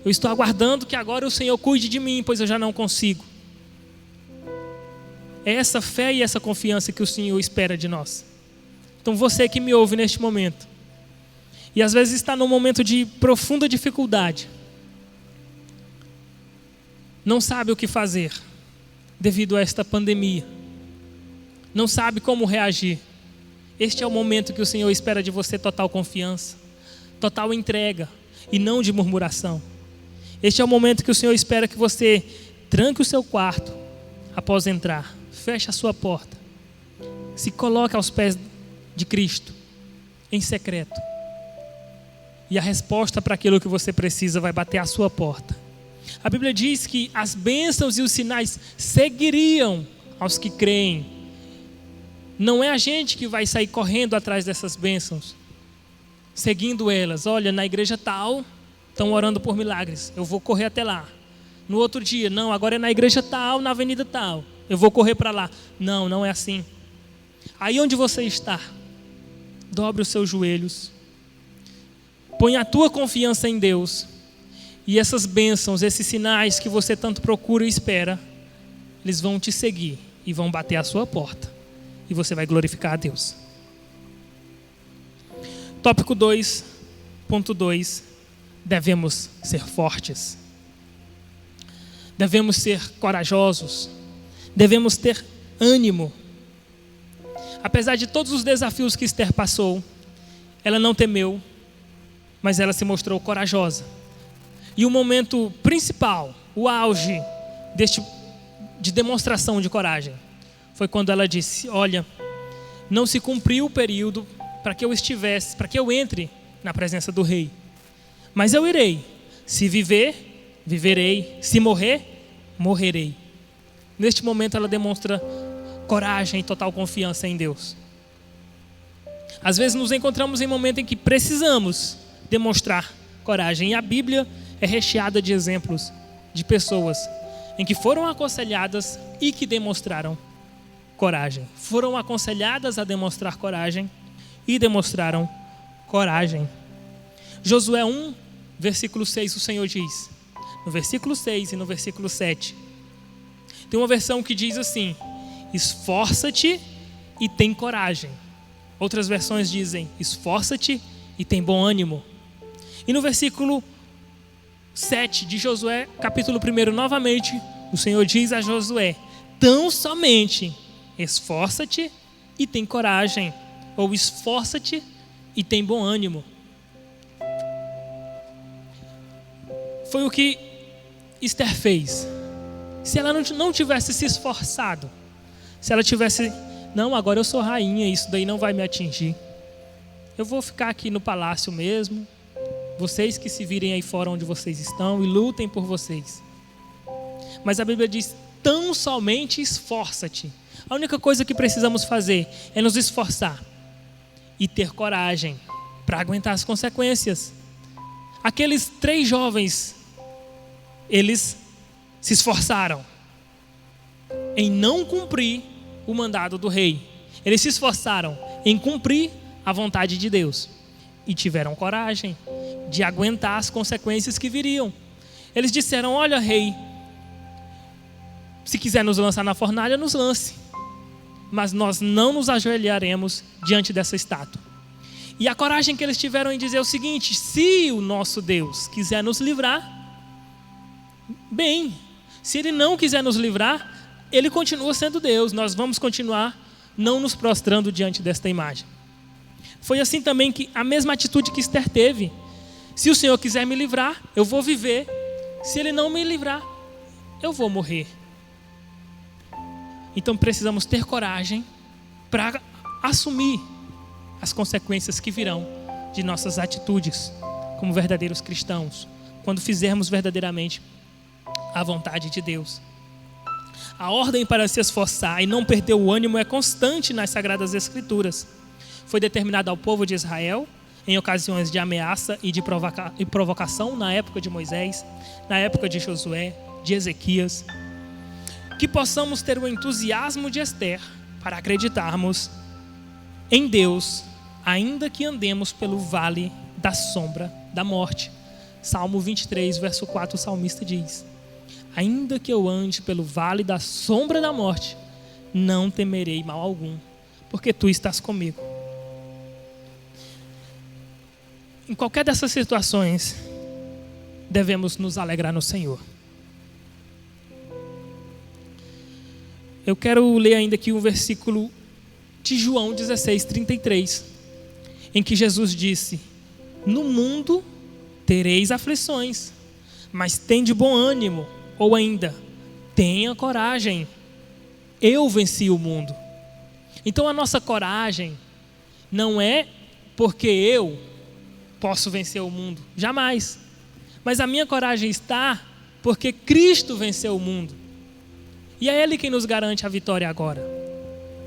Eu estou aguardando que agora o Senhor cuide de mim, pois eu já não consigo. É essa fé e essa confiança que o Senhor espera de nós. Então você que me ouve neste momento, e às vezes está num momento de profunda dificuldade, não sabe o que fazer devido a esta pandemia, não sabe como reagir. Este é o momento que o Senhor espera de você total confiança, total entrega e não de murmuração. Este é o momento que o Senhor espera que você tranque o seu quarto após entrar, feche a sua porta, se coloque aos pés de Cristo em secreto, e a resposta para aquilo que você precisa vai bater à sua porta. A Bíblia diz que as bênçãos e os sinais seguiriam aos que creem. Não é a gente que vai sair correndo atrás dessas bênçãos, seguindo elas. Olha, na igreja tal estão orando por milagres, eu vou correr até lá. No outro dia, não, agora é na igreja tal, na avenida tal, eu vou correr para lá. Não, não é assim. Aí onde você está, dobre os seus joelhos, põe a tua confiança em Deus, e essas bênçãos, esses sinais que você tanto procura e espera, eles vão te seguir e vão bater à sua porta, e você vai glorificar a Deus. Tópico 2.2: devemos ser fortes, devemos ser corajosos, devemos ter ânimo. Apesar de todos os desafios que Esther passou, ela não temeu, mas ela se mostrou corajosa. E o momento principal, o auge de demonstração de coragem, foi quando ela disse: olha, não se cumpriu o período para que eu entre na presença do rei. Mas eu irei. Se viver, viverei. Se morrer, morrerei. Neste momento ela demonstra coragem e total confiança em Deus. Às vezes nos encontramos em momentos em que precisamos demonstrar coragem. E a Bíblia é recheada de exemplos de pessoas em que foram aconselhadas e que demonstraram coragem. Foram aconselhadas a demonstrar coragem e demonstraram coragem. Josué 1, versículo 6, o Senhor diz, no versículo 6 e no versículo 7, tem uma versão que diz assim: esforça-te e tem coragem. Outras versões dizem: esforça-te e tem bom ânimo. E no versículo 7 de Josué, capítulo 1, novamente, o Senhor diz a Josué: tão somente esforça-te e tem coragem, ou esforça-te e tem bom ânimo. Foi o que Esther fez. Se ela não tivesse se esforçado, se ela tivesse, não, agora eu sou rainha, isso daí não vai me atingir, eu vou ficar aqui no palácio mesmo, vocês que se virem aí fora onde vocês estão e lutem por vocês. Mas a Bíblia diz: tão somente esforça-te. A única coisa que precisamos fazer é nos esforçar e ter coragem para aguentar as consequências. Aqueles 3 jovens, eles se esforçaram em não cumprir o mandado do rei. Eles se esforçaram em cumprir a vontade de Deus e tiveram coragem de aguentar as consequências que viriam. Eles disseram: olha, rei, se quiser nos lançar na fornalha, nos lance, mas nós não nos ajoelharemos diante dessa estátua. E a coragem que eles tiveram em dizer o seguinte: se o nosso Deus quiser nos livrar, bem. Se Ele não quiser nos livrar, Ele continua sendo Deus. Nós vamos continuar não nos prostrando diante desta imagem. Foi assim também que a mesma atitude que Esther teve. Se o Senhor quiser me livrar, eu vou viver. Se Ele não me livrar, eu vou morrer. Então precisamos ter coragem para assumir as consequências que virão de nossas atitudes como verdadeiros cristãos, quando fizermos verdadeiramente a vontade de Deus. A ordem para se esforçar e não perder o ânimo é constante nas Sagradas Escrituras. Foi determinada ao povo de Israel em ocasiões de ameaça e de provocação na época de Moisés, na época de Josué, de Ezequias. Que possamos ter o entusiasmo de Esther para acreditarmos em Deus, ainda que andemos pelo vale da sombra da morte. Salmo 23, verso 4, o salmista diz: ainda que eu ande pelo vale da sombra da morte, não temerei mal algum, porque tu estás comigo. Em qualquer dessas situações, devemos nos alegrar no Senhor. Eu quero ler ainda aqui um versículo de João 16:33, em que Jesus disse: no mundo tereis aflições, mas tende bom ânimo. Ou ainda, tenha coragem, eu venci o mundo. Então a nossa coragem não é porque eu posso vencer o mundo, jamais. Mas a minha coragem está porque Cristo venceu o mundo. E é Ele quem nos garante a vitória agora.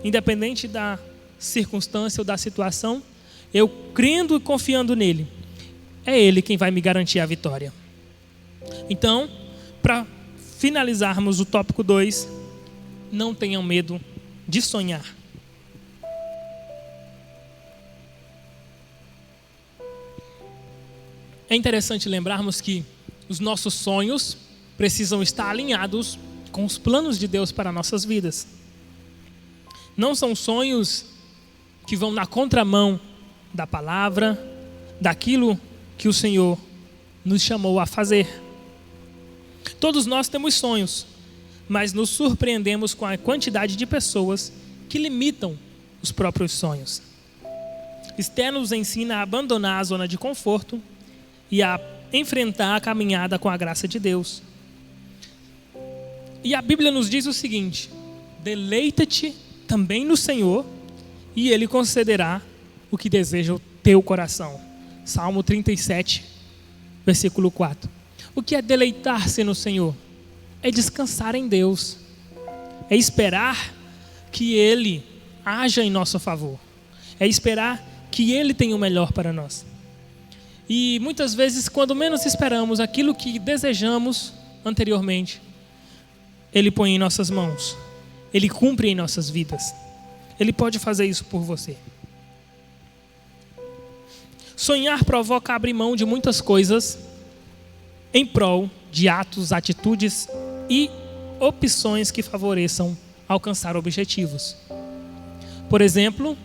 Independente da circunstância ou da situação, eu crendo e confiando nele, é Ele quem vai me garantir a vitória. Então, para finalizarmos o tópico 2, não tenham medo de sonhar. É interessante lembrarmos que os nossos sonhos precisam estar alinhados com os planos de Deus para nossas vidas. Não são sonhos que vão na contramão da palavra, daquilo que o Senhor nos chamou a fazer. Todos nós temos sonhos, mas nos surpreendemos com a quantidade de pessoas que limitam os próprios sonhos. Esther nos ensina a abandonar a zona de conforto e a enfrentar a caminhada com a graça de Deus. E a Bíblia nos diz o seguinte: deleita-te também no Senhor e Ele concederá o que deseja o teu coração. Salmo 37, versículo 4. O que é deleitar-se no Senhor? É descansar em Deus. É esperar que Ele haja em nosso favor. É esperar que Ele tenha o melhor para nós. E muitas vezes, quando menos esperamos aquilo que desejamos anteriormente, Ele põe em nossas mãos. Ele cumpre em nossas vidas. Ele pode fazer isso por você. Sonhar provoca abrir mão de muitas coisas em prol de atos, atitudes e opções que favoreçam alcançar objetivos. Por exemplo,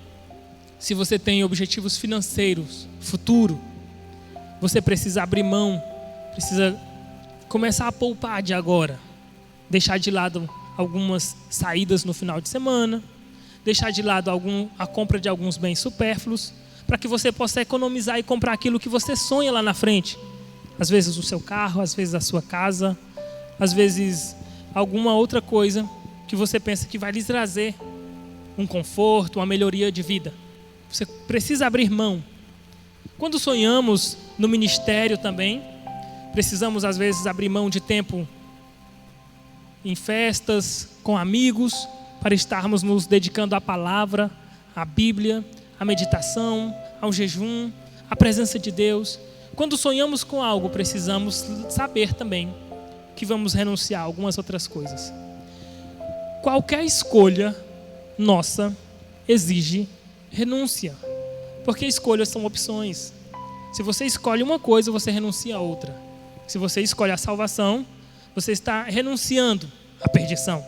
se você tem objetivos financeiros, futuro, você precisa abrir mão, precisa começar a poupar de agora, deixar de lado algumas saídas no final de semana, deixar de lado a compra de alguns bens supérfluos, para que você possa economizar e comprar aquilo que você sonha lá na frente. Às vezes o seu carro, às vezes a sua casa, às vezes alguma outra coisa que você pensa que vai lhe trazer um conforto, uma melhoria de vida. Você precisa abrir mão. Quando sonhamos no ministério também, precisamos às vezes abrir mão de tempo em festas, com amigos, para estarmos nos dedicando à palavra, à Bíblia, à meditação, ao jejum, à presença de Deus. Quando sonhamos com algo, precisamos saber também que vamos renunciar a algumas outras coisas. Qualquer escolha nossa exige renúncia, porque escolhas são opções. Se você escolhe uma coisa, você renuncia a outra. Se você escolhe a salvação, você está renunciando à perdição.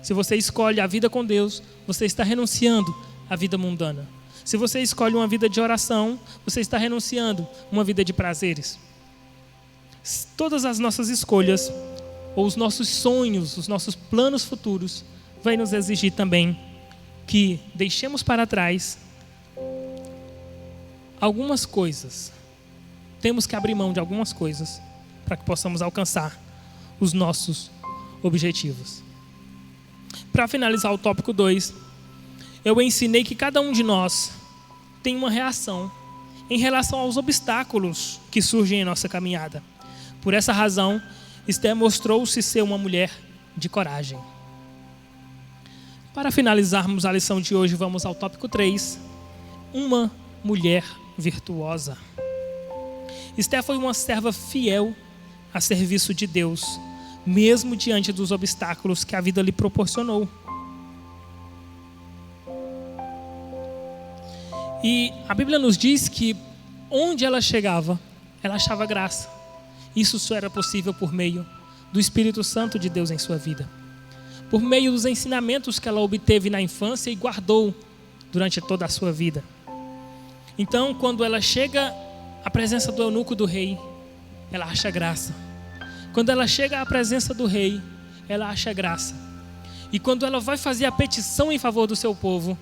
Se você escolhe a vida com Deus, você está renunciando à vida mundana. Se você escolhe uma vida de oração, você está renunciando a uma vida de prazeres. Todas as nossas escolhas, ou os nossos sonhos, os nossos planos futuros, vai nos exigir também que deixemos para trás algumas coisas. Temos que abrir mão de algumas coisas para que possamos alcançar os nossos objetivos. Para finalizar o tópico 2, eu ensinei que cada um de nós tem uma reação em relação aos obstáculos que surgem em nossa caminhada. Por essa razão, Esther mostrou-se ser uma mulher de coragem. Para finalizarmos a lição de hoje, vamos ao tópico 3, uma mulher virtuosa. Esther foi uma serva fiel a serviço de Deus, mesmo diante dos obstáculos que a vida lhe proporcionou. E a Bíblia nos diz que onde ela chegava, ela achava graça. Isso só era possível por meio do Espírito Santo de Deus em sua vida, por meio dos ensinamentos que ela obteve na infância e guardou durante toda a sua vida. Então, quando ela chega à presença do eunuco do rei, ela acha graça. Quando ela chega à presença do rei, ela acha graça. E quando ela vai fazer a petição em favor do seu povo,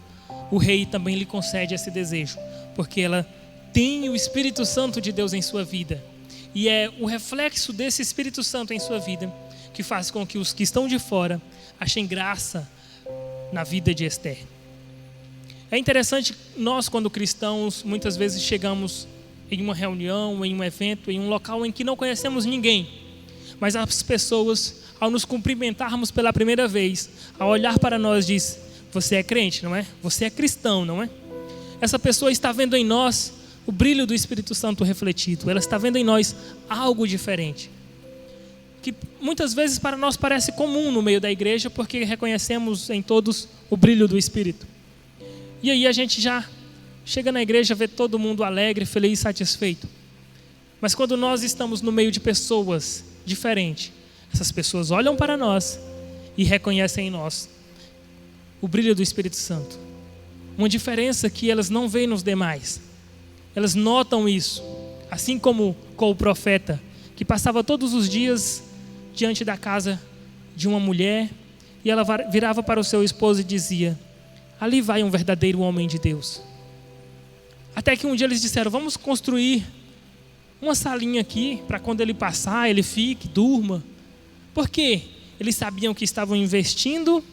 o rei também lhe concede esse desejo, porque ela tem o Espírito Santo de Deus em sua vida. E é o reflexo desse Espírito Santo em sua vida que faz com que os que estão de fora achem graça na vida de Esther. É interessante, nós quando cristãos, muitas vezes chegamos em uma reunião, em um evento, em um local em que não conhecemos ninguém, mas as pessoas, ao nos cumprimentarmos pela primeira vez, ao olhar para nós, diz: você é crente, não é? Você é cristão, não é? Essa pessoa está vendo em nós o brilho do Espírito Santo refletido. Ela está vendo em nós algo diferente, que muitas vezes para nós parece comum no meio da igreja, porque reconhecemos em todos o brilho do Espírito. E aí a gente já chega na igreja, vê todo mundo alegre, feliz e satisfeito. Mas quando nós estamos no meio de pessoas diferentes, essas pessoas olham para nós e reconhecem em nós o brilho do Espírito Santo. Uma diferença que elas não veem nos demais. Elas notam isso. Assim como com o profeta, que passava todos os dias diante da casa de uma mulher, e ela virava para o seu esposo e dizia: ali vai um verdadeiro homem de Deus. Até que um dia eles disseram: vamos construir uma salinha aqui, para quando ele passar, ele fique, durma. Por quê? Eles sabiam que estavam investindo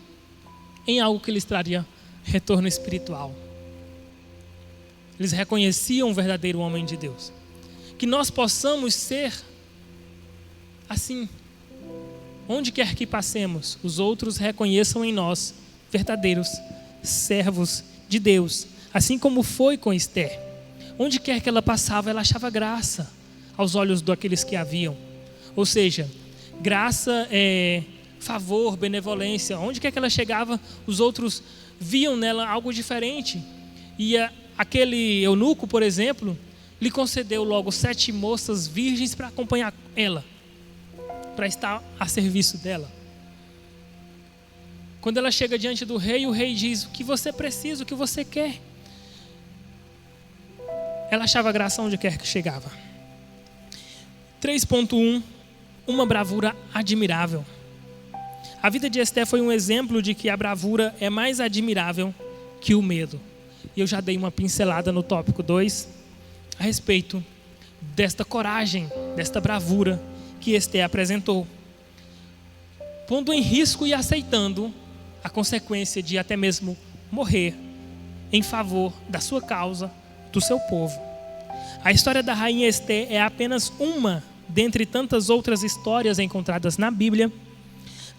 em algo que lhes traria retorno espiritual. Eles reconheciam um verdadeiro homem de Deus. Que nós possamos ser assim. Onde quer que passemos, os outros reconheçam em nós verdadeiros servos de Deus. Assim como foi com Esther. Onde quer que ela passava, ela achava graça aos olhos daqueles que a viam. Ou seja, graça é favor, benevolência. Onde quer que ela chegava, os outros viam nela algo diferente. E aquele eunuco, por exemplo, lhe concedeu logo 7 moças virgens para acompanhar ela, para estar a serviço dela. Quando ela chega diante do rei, o rei diz: o que você precisa, o que você quer? Ela achava graça onde quer que chegava. 3.1, uma bravura admirável. A vida de Esté foi um exemplo de que a bravura é mais admirável que o medo. E eu já dei uma pincelada no tópico 2 a respeito desta coragem, desta bravura que Esté apresentou, pondo em risco e aceitando a consequência de até mesmo morrer em favor da sua causa, do seu povo. A história da rainha Esté é apenas uma dentre tantas outras histórias encontradas na Bíblia,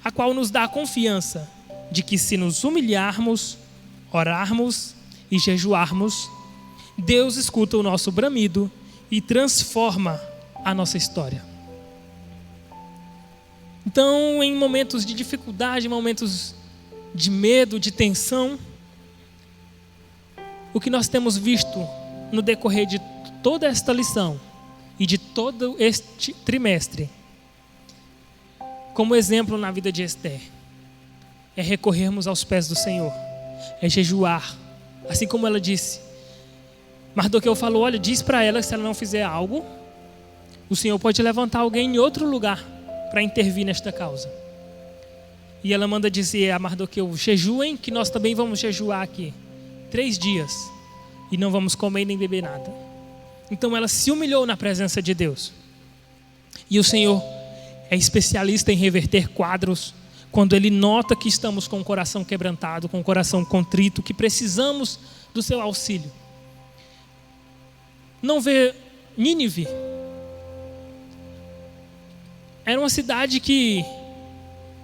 a qual nos dá a confiança de que se nos humilharmos, orarmos e jejuarmos, Deus escuta o nosso bramido e transforma a nossa história. Então, em momentos de dificuldade, momentos de medo, de tensão, o que nós temos visto no decorrer de toda esta lição e de todo este trimestre, como exemplo na vida de Esté, é recorrermos aos pés do Senhor, é jejuar, assim como ela disse. Mardoqueu falou: olha, diz para ela que se ela não fizer algo, o Senhor pode levantar alguém em outro lugar para intervir nesta causa. E ela manda dizer a Mardoqueu: jejuem, que nós também vamos jejuar aqui 3 dias e não vamos comer nem beber nada. Então ela se humilhou na presença de Deus. E o Senhor é especialista em reverter quadros quando Ele nota que estamos com o coração quebrantado, com o coração contrito, que precisamos do seu auxílio. Não vê Nínive. Era uma cidade que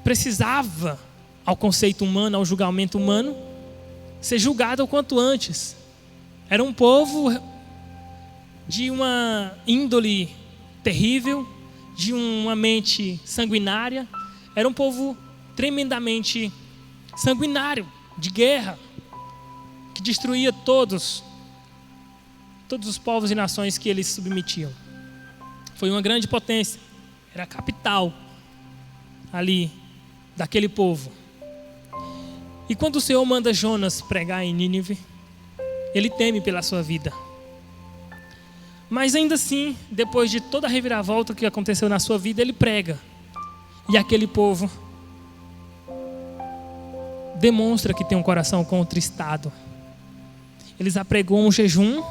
precisava, ao conceito humano, ao julgamento humano, ser julgada o quanto antes. Era um povo de uma índole terrível, de uma mente sanguinária. Era um povo tremendamente sanguinário, de guerra, que destruía todos os povos e nações que eles submetiam. Foi uma grande potência, era a capital ali daquele povo. E quando o Senhor manda Jonas pregar em Nínive, ele teme pela sua vida. Mas ainda assim, depois de toda a reviravolta que aconteceu na sua vida, ele prega. E aquele povo demonstra que tem um coração contristado. Eles apregoam um jejum,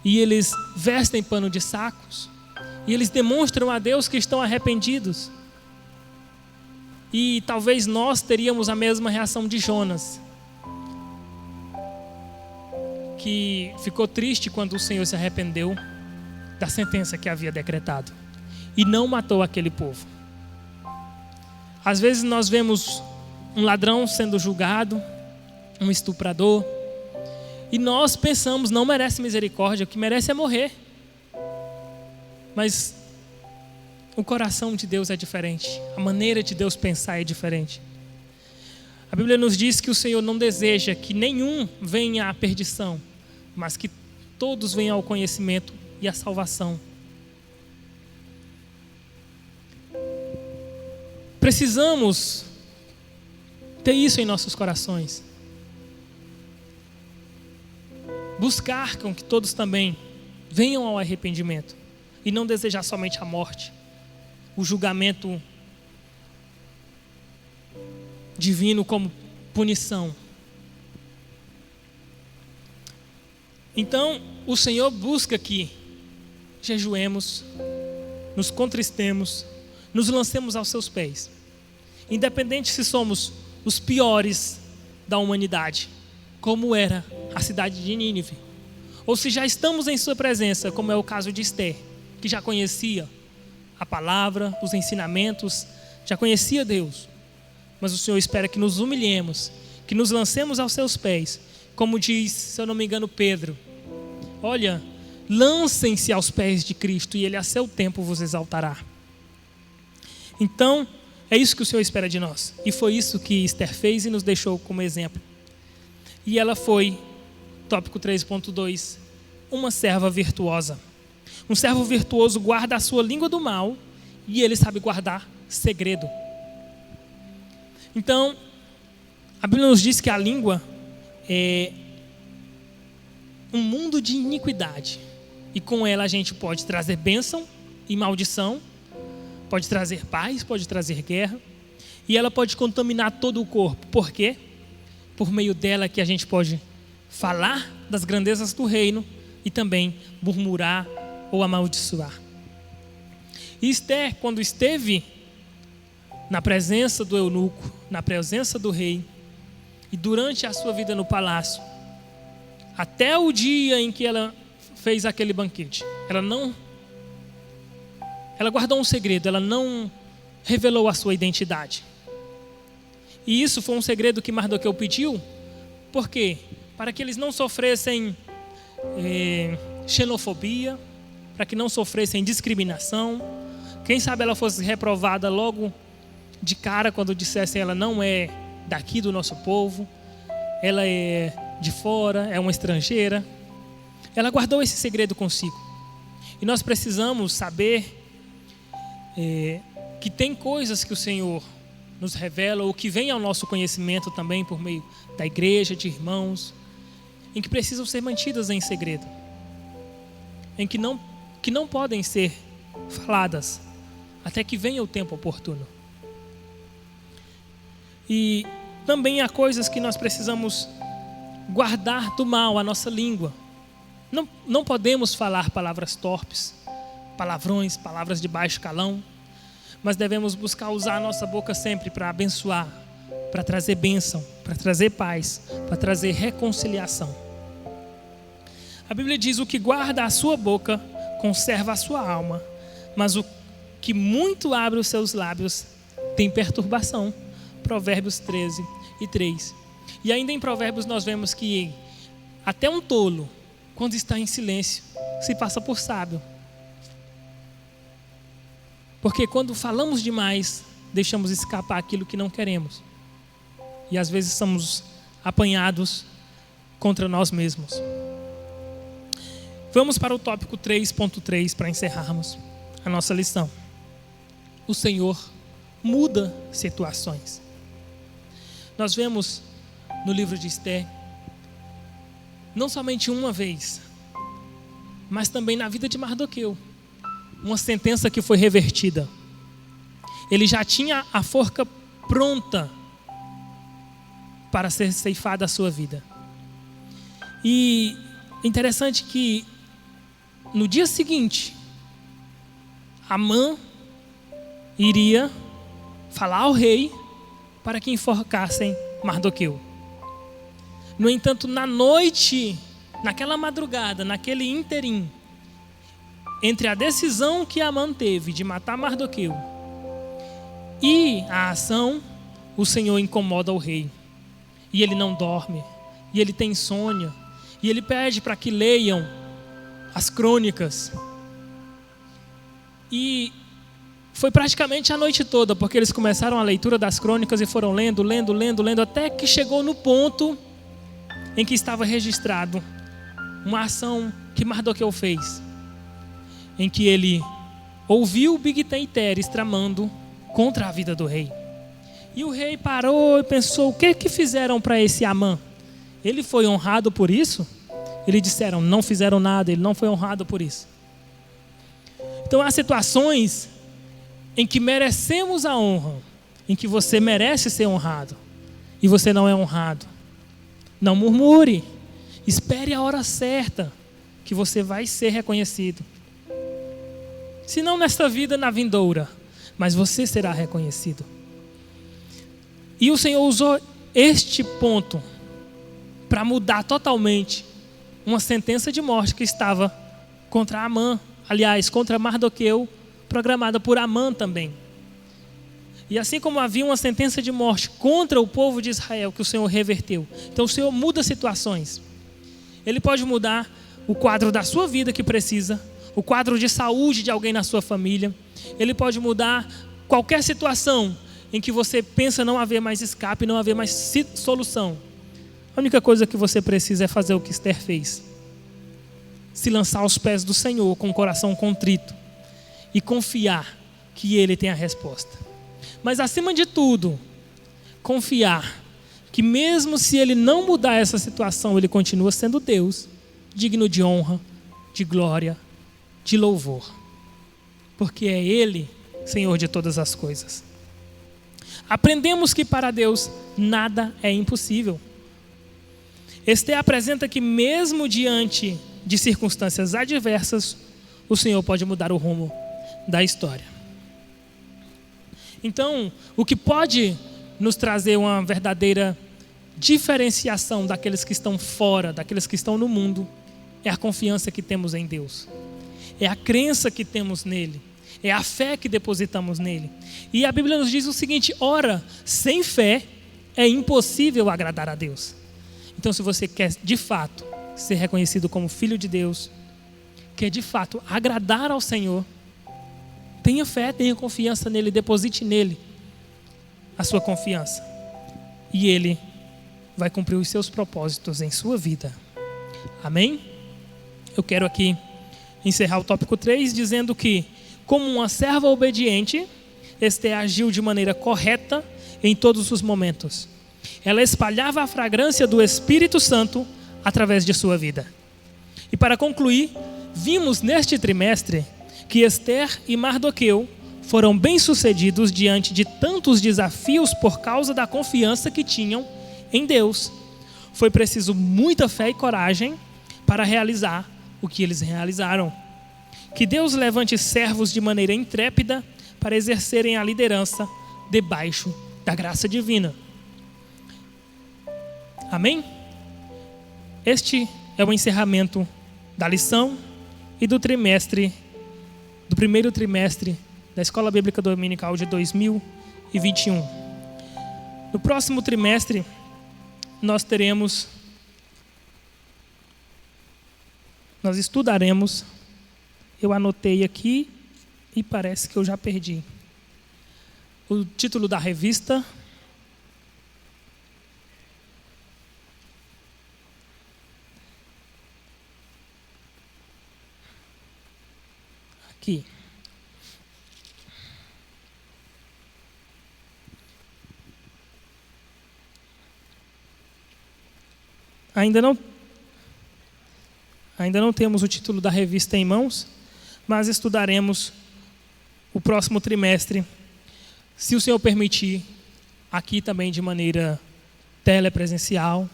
e eles vestem pano de sacos, e eles demonstram a Deus que estão arrependidos. E talvez nós teríamos a mesma reação de Jonas, que ficou triste quando o Senhor se arrependeu da sentença que havia decretado e não matou aquele povo. Às vezes nós vemos um ladrão sendo julgado, um estuprador, e nós pensamos: não merece misericórdia, o que merece é morrer. Mas o coração de Deus é diferente, a maneira de Deus pensar é diferente. A Bíblia nos diz que o Senhor não deseja que nenhum venha à perdição, mas que todos venham ao conhecimento e à salvação. Precisamos ter isso em nossos corações. Buscar com que todos também venham ao arrependimento e não desejar somente a morte, o julgamento divino como punição. Então, o Senhor busca que jejuemos, nos contristemos, nos lancemos aos seus pés. Independente se somos os piores da humanidade, como era a cidade de Nínive, ou se já estamos em sua presença, como é o caso de Esté, que já conhecia a palavra, os ensinamentos, já conhecia Deus. Mas o Senhor espera que nos humilhemos, que nos lancemos aos seus pés, como diz, se eu não me engano, Pedro: olha, lancem-se aos pés de Cristo e Ele a seu tempo vos exaltará. Então, é isso que o Senhor espera de nós. E foi isso que Esther fez e nos deixou como exemplo. E ela foi, tópico 3.2, uma serva virtuosa. Um servo virtuoso guarda a sua língua do mal e ele sabe guardar segredo. Então, a Bíblia nos diz que a língua é um mundo de iniquidade. E com ela a gente pode trazer bênção e maldição, pode trazer paz, pode trazer guerra, e ela pode contaminar todo o corpo. Por quê? Por meio dela que a gente pode falar das grandezas do reino e também murmurar ou amaldiçoar. E Esther, quando esteve na presença do eunuco, na presença do rei, e durante a sua vida no palácio, até o dia em que ela fez aquele banquete, ela guardou um segredo, ela não revelou a sua identidade. E isso foi um segredo que Mardoqueu pediu. Por quê? Para que eles não sofressem xenofobia, para que não sofressem discriminação. Quem sabe ela fosse reprovada logo de cara quando dissessem ela não é daqui do nosso povo, ela é de fora, é uma estrangeira. Ela guardou esse segredo consigo. E nós precisamos saber que tem coisas que o Senhor nos revela, ou que vem ao nosso conhecimento também por meio da igreja, de irmãos, em que precisam ser mantidas em segredo, em que não podem ser faladas até que venha o tempo oportuno. E também há coisas que nós precisamos guardar do mal, a nossa língua. Não podemos falar palavras torpes, palavrões, palavras de baixo calão, mas devemos buscar usar a nossa boca sempre para abençoar, para trazer bênção, para trazer paz, para trazer reconciliação. A Bíblia diz: o que guarda a sua boca conserva a sua alma, mas o que muito abre os seus lábios tem perturbação. Provérbios 13:3. E ainda em Provérbios nós vemos que até um tolo, quando está em silêncio, se passa por sábio. Porque quando falamos demais, deixamos escapar aquilo que não queremos. E às vezes somos apanhados contra nós mesmos. Vamos para o tópico 3.3 para encerrarmos a nossa lição. O Senhor muda situações. Nós vemos no livro de Esther, não somente uma vez, mas também na vida de Mardoqueu, uma sentença que foi revertida. Ele já tinha a forca pronta para ser ceifada a sua vida. E é interessante que no dia seguinte, Amã iria falar ao rei para que enforcassem Mardoqueu. No entanto, na noite, naquela madrugada, naquele interim, entre a decisão que Amã teve de matar Mardoqueu e a ação, o Senhor incomoda o rei. E ele não dorme, e ele tem insônia, e ele pede para que leiam as crônicas. E foi praticamente a noite toda, porque eles começaram a leitura das crônicas e foram lendo, até que chegou no ponto em que estava registrado uma ação que Mardoqueu fez, em que ele ouviu Bigtã e Teres tramando contra a vida do rei. E o rei parou e pensou: o que fizeram para esse Amã? Ele foi honrado por isso? Eles disseram: não fizeram nada, ele não foi honrado por isso. Então há situações em que merecemos a honra, em que você merece ser honrado e você não é honrado. Não murmure, espere a hora certa que você vai ser reconhecido. Se não nesta vida, na vindoura, mas você será reconhecido. E o Senhor usou este ponto para mudar totalmente uma sentença de morte que estava contra Amã, aliás, contra Mardoqueu, programada por Amã também. E assim como havia uma sentença de morte contra o povo de Israel, que o Senhor reverteu. Então o Senhor muda situações. Ele pode mudar o quadro da sua vida que precisa, o quadro de saúde de alguém na sua família. Ele pode mudar qualquer situação em que você pensa não haver mais escape, não haver mais solução. A única coisa que você precisa é fazer o que Esther fez: se lançar aos pés do Senhor com o coração contrito e confiar que Ele tem a resposta. Mas acima de tudo, confiar que mesmo se Ele não mudar essa situação, Ele continua sendo Deus, digno de honra, de glória, de louvor. Porque é Ele, Senhor de todas as coisas. Aprendemos que para Deus nada é impossível. Esther apresenta que mesmo diante de circunstâncias adversas, o Senhor pode mudar o rumo da história. Então, o que pode nos trazer uma verdadeira diferenciação daqueles que estão fora, daqueles que estão no mundo, é a confiança que temos em Deus. É a crença que temos nele. É a fé que depositamos nele. E a Bíblia nos diz o seguinte: ora, sem fé é impossível agradar a Deus. Então, se você quer de fato ser reconhecido como filho de Deus, quer de fato agradar ao Senhor, tenha fé, tenha confiança nele, deposite nele a sua confiança. E ele vai cumprir os seus propósitos em sua vida. Amém? Eu quero aqui encerrar o tópico 3 dizendo que, como uma serva obediente, Esther agiu de maneira correta em todos os momentos. Ela espalhava a fragrância do Espírito Santo através de sua vida. E para concluir, vimos neste trimestre que Esther e Mardoqueu foram bem-sucedidos diante de tantos desafios por causa da confiança que tinham em Deus. Foi preciso muita fé e coragem para realizar o que eles realizaram. Que Deus levante servos de maneira intrépida para exercerem a liderança debaixo da graça divina. Amém? Este é o encerramento da lição e do primeiro trimestre da Escola Bíblica Dominical de 2021. No próximo trimestre, nós estudaremos, eu anotei aqui e parece que eu já perdi, o título da revista. Aqui. Ainda não temos o título da revista em mãos, mas estudaremos o próximo trimestre, se o Senhor permitir, aqui também de maneira telepresencial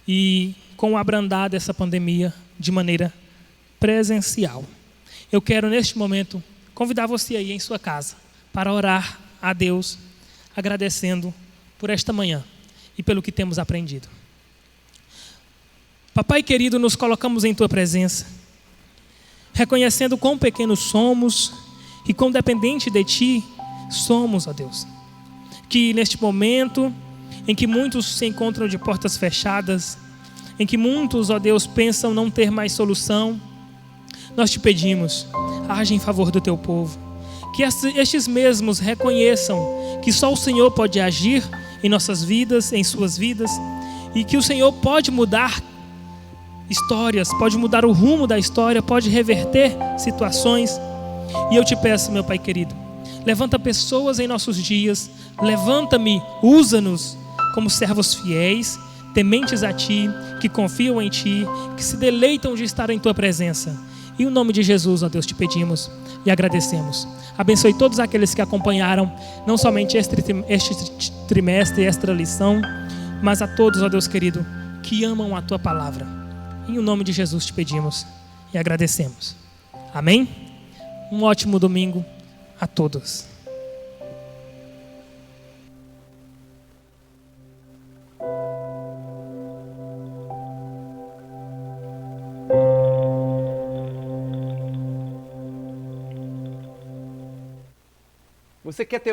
e com o abrandar dessa pandemia de maneira presencial. Eu quero neste momento convidar você aí em sua casa para orar a Deus, agradecendo por esta manhã e pelo que temos aprendido. Papai querido, nos colocamos em Tua presença, reconhecendo quão pequenos somos e quão dependente de Ti somos, ó Deus. Que neste momento em que muitos se encontram de portas fechadas, em que muitos, ó Deus, pensam não ter mais solução, nós Te pedimos, age em favor do Teu povo. Que estes mesmos reconheçam que só o Senhor pode agir em nossas vidas, em suas vidas, e que o Senhor pode mudar histórias, pode mudar o rumo da história, pode reverter situações. E eu Te peço, meu Pai querido, levanta pessoas em nossos dias, levanta-me, usa-nos como servos fiéis, tementes a Ti, que confiam em Ti, que se deleitam de estar em Tua presença. Em nome de Jesus, ó Deus, Te pedimos e agradecemos. Abençoe todos aqueles que acompanharam, não somente este trimestre, esta lição, mas a todos, ó Deus querido, que amam a Tua palavra. Em nome de Jesus Te pedimos e agradecemos. Amém? Um ótimo domingo a todos. Você quer ter um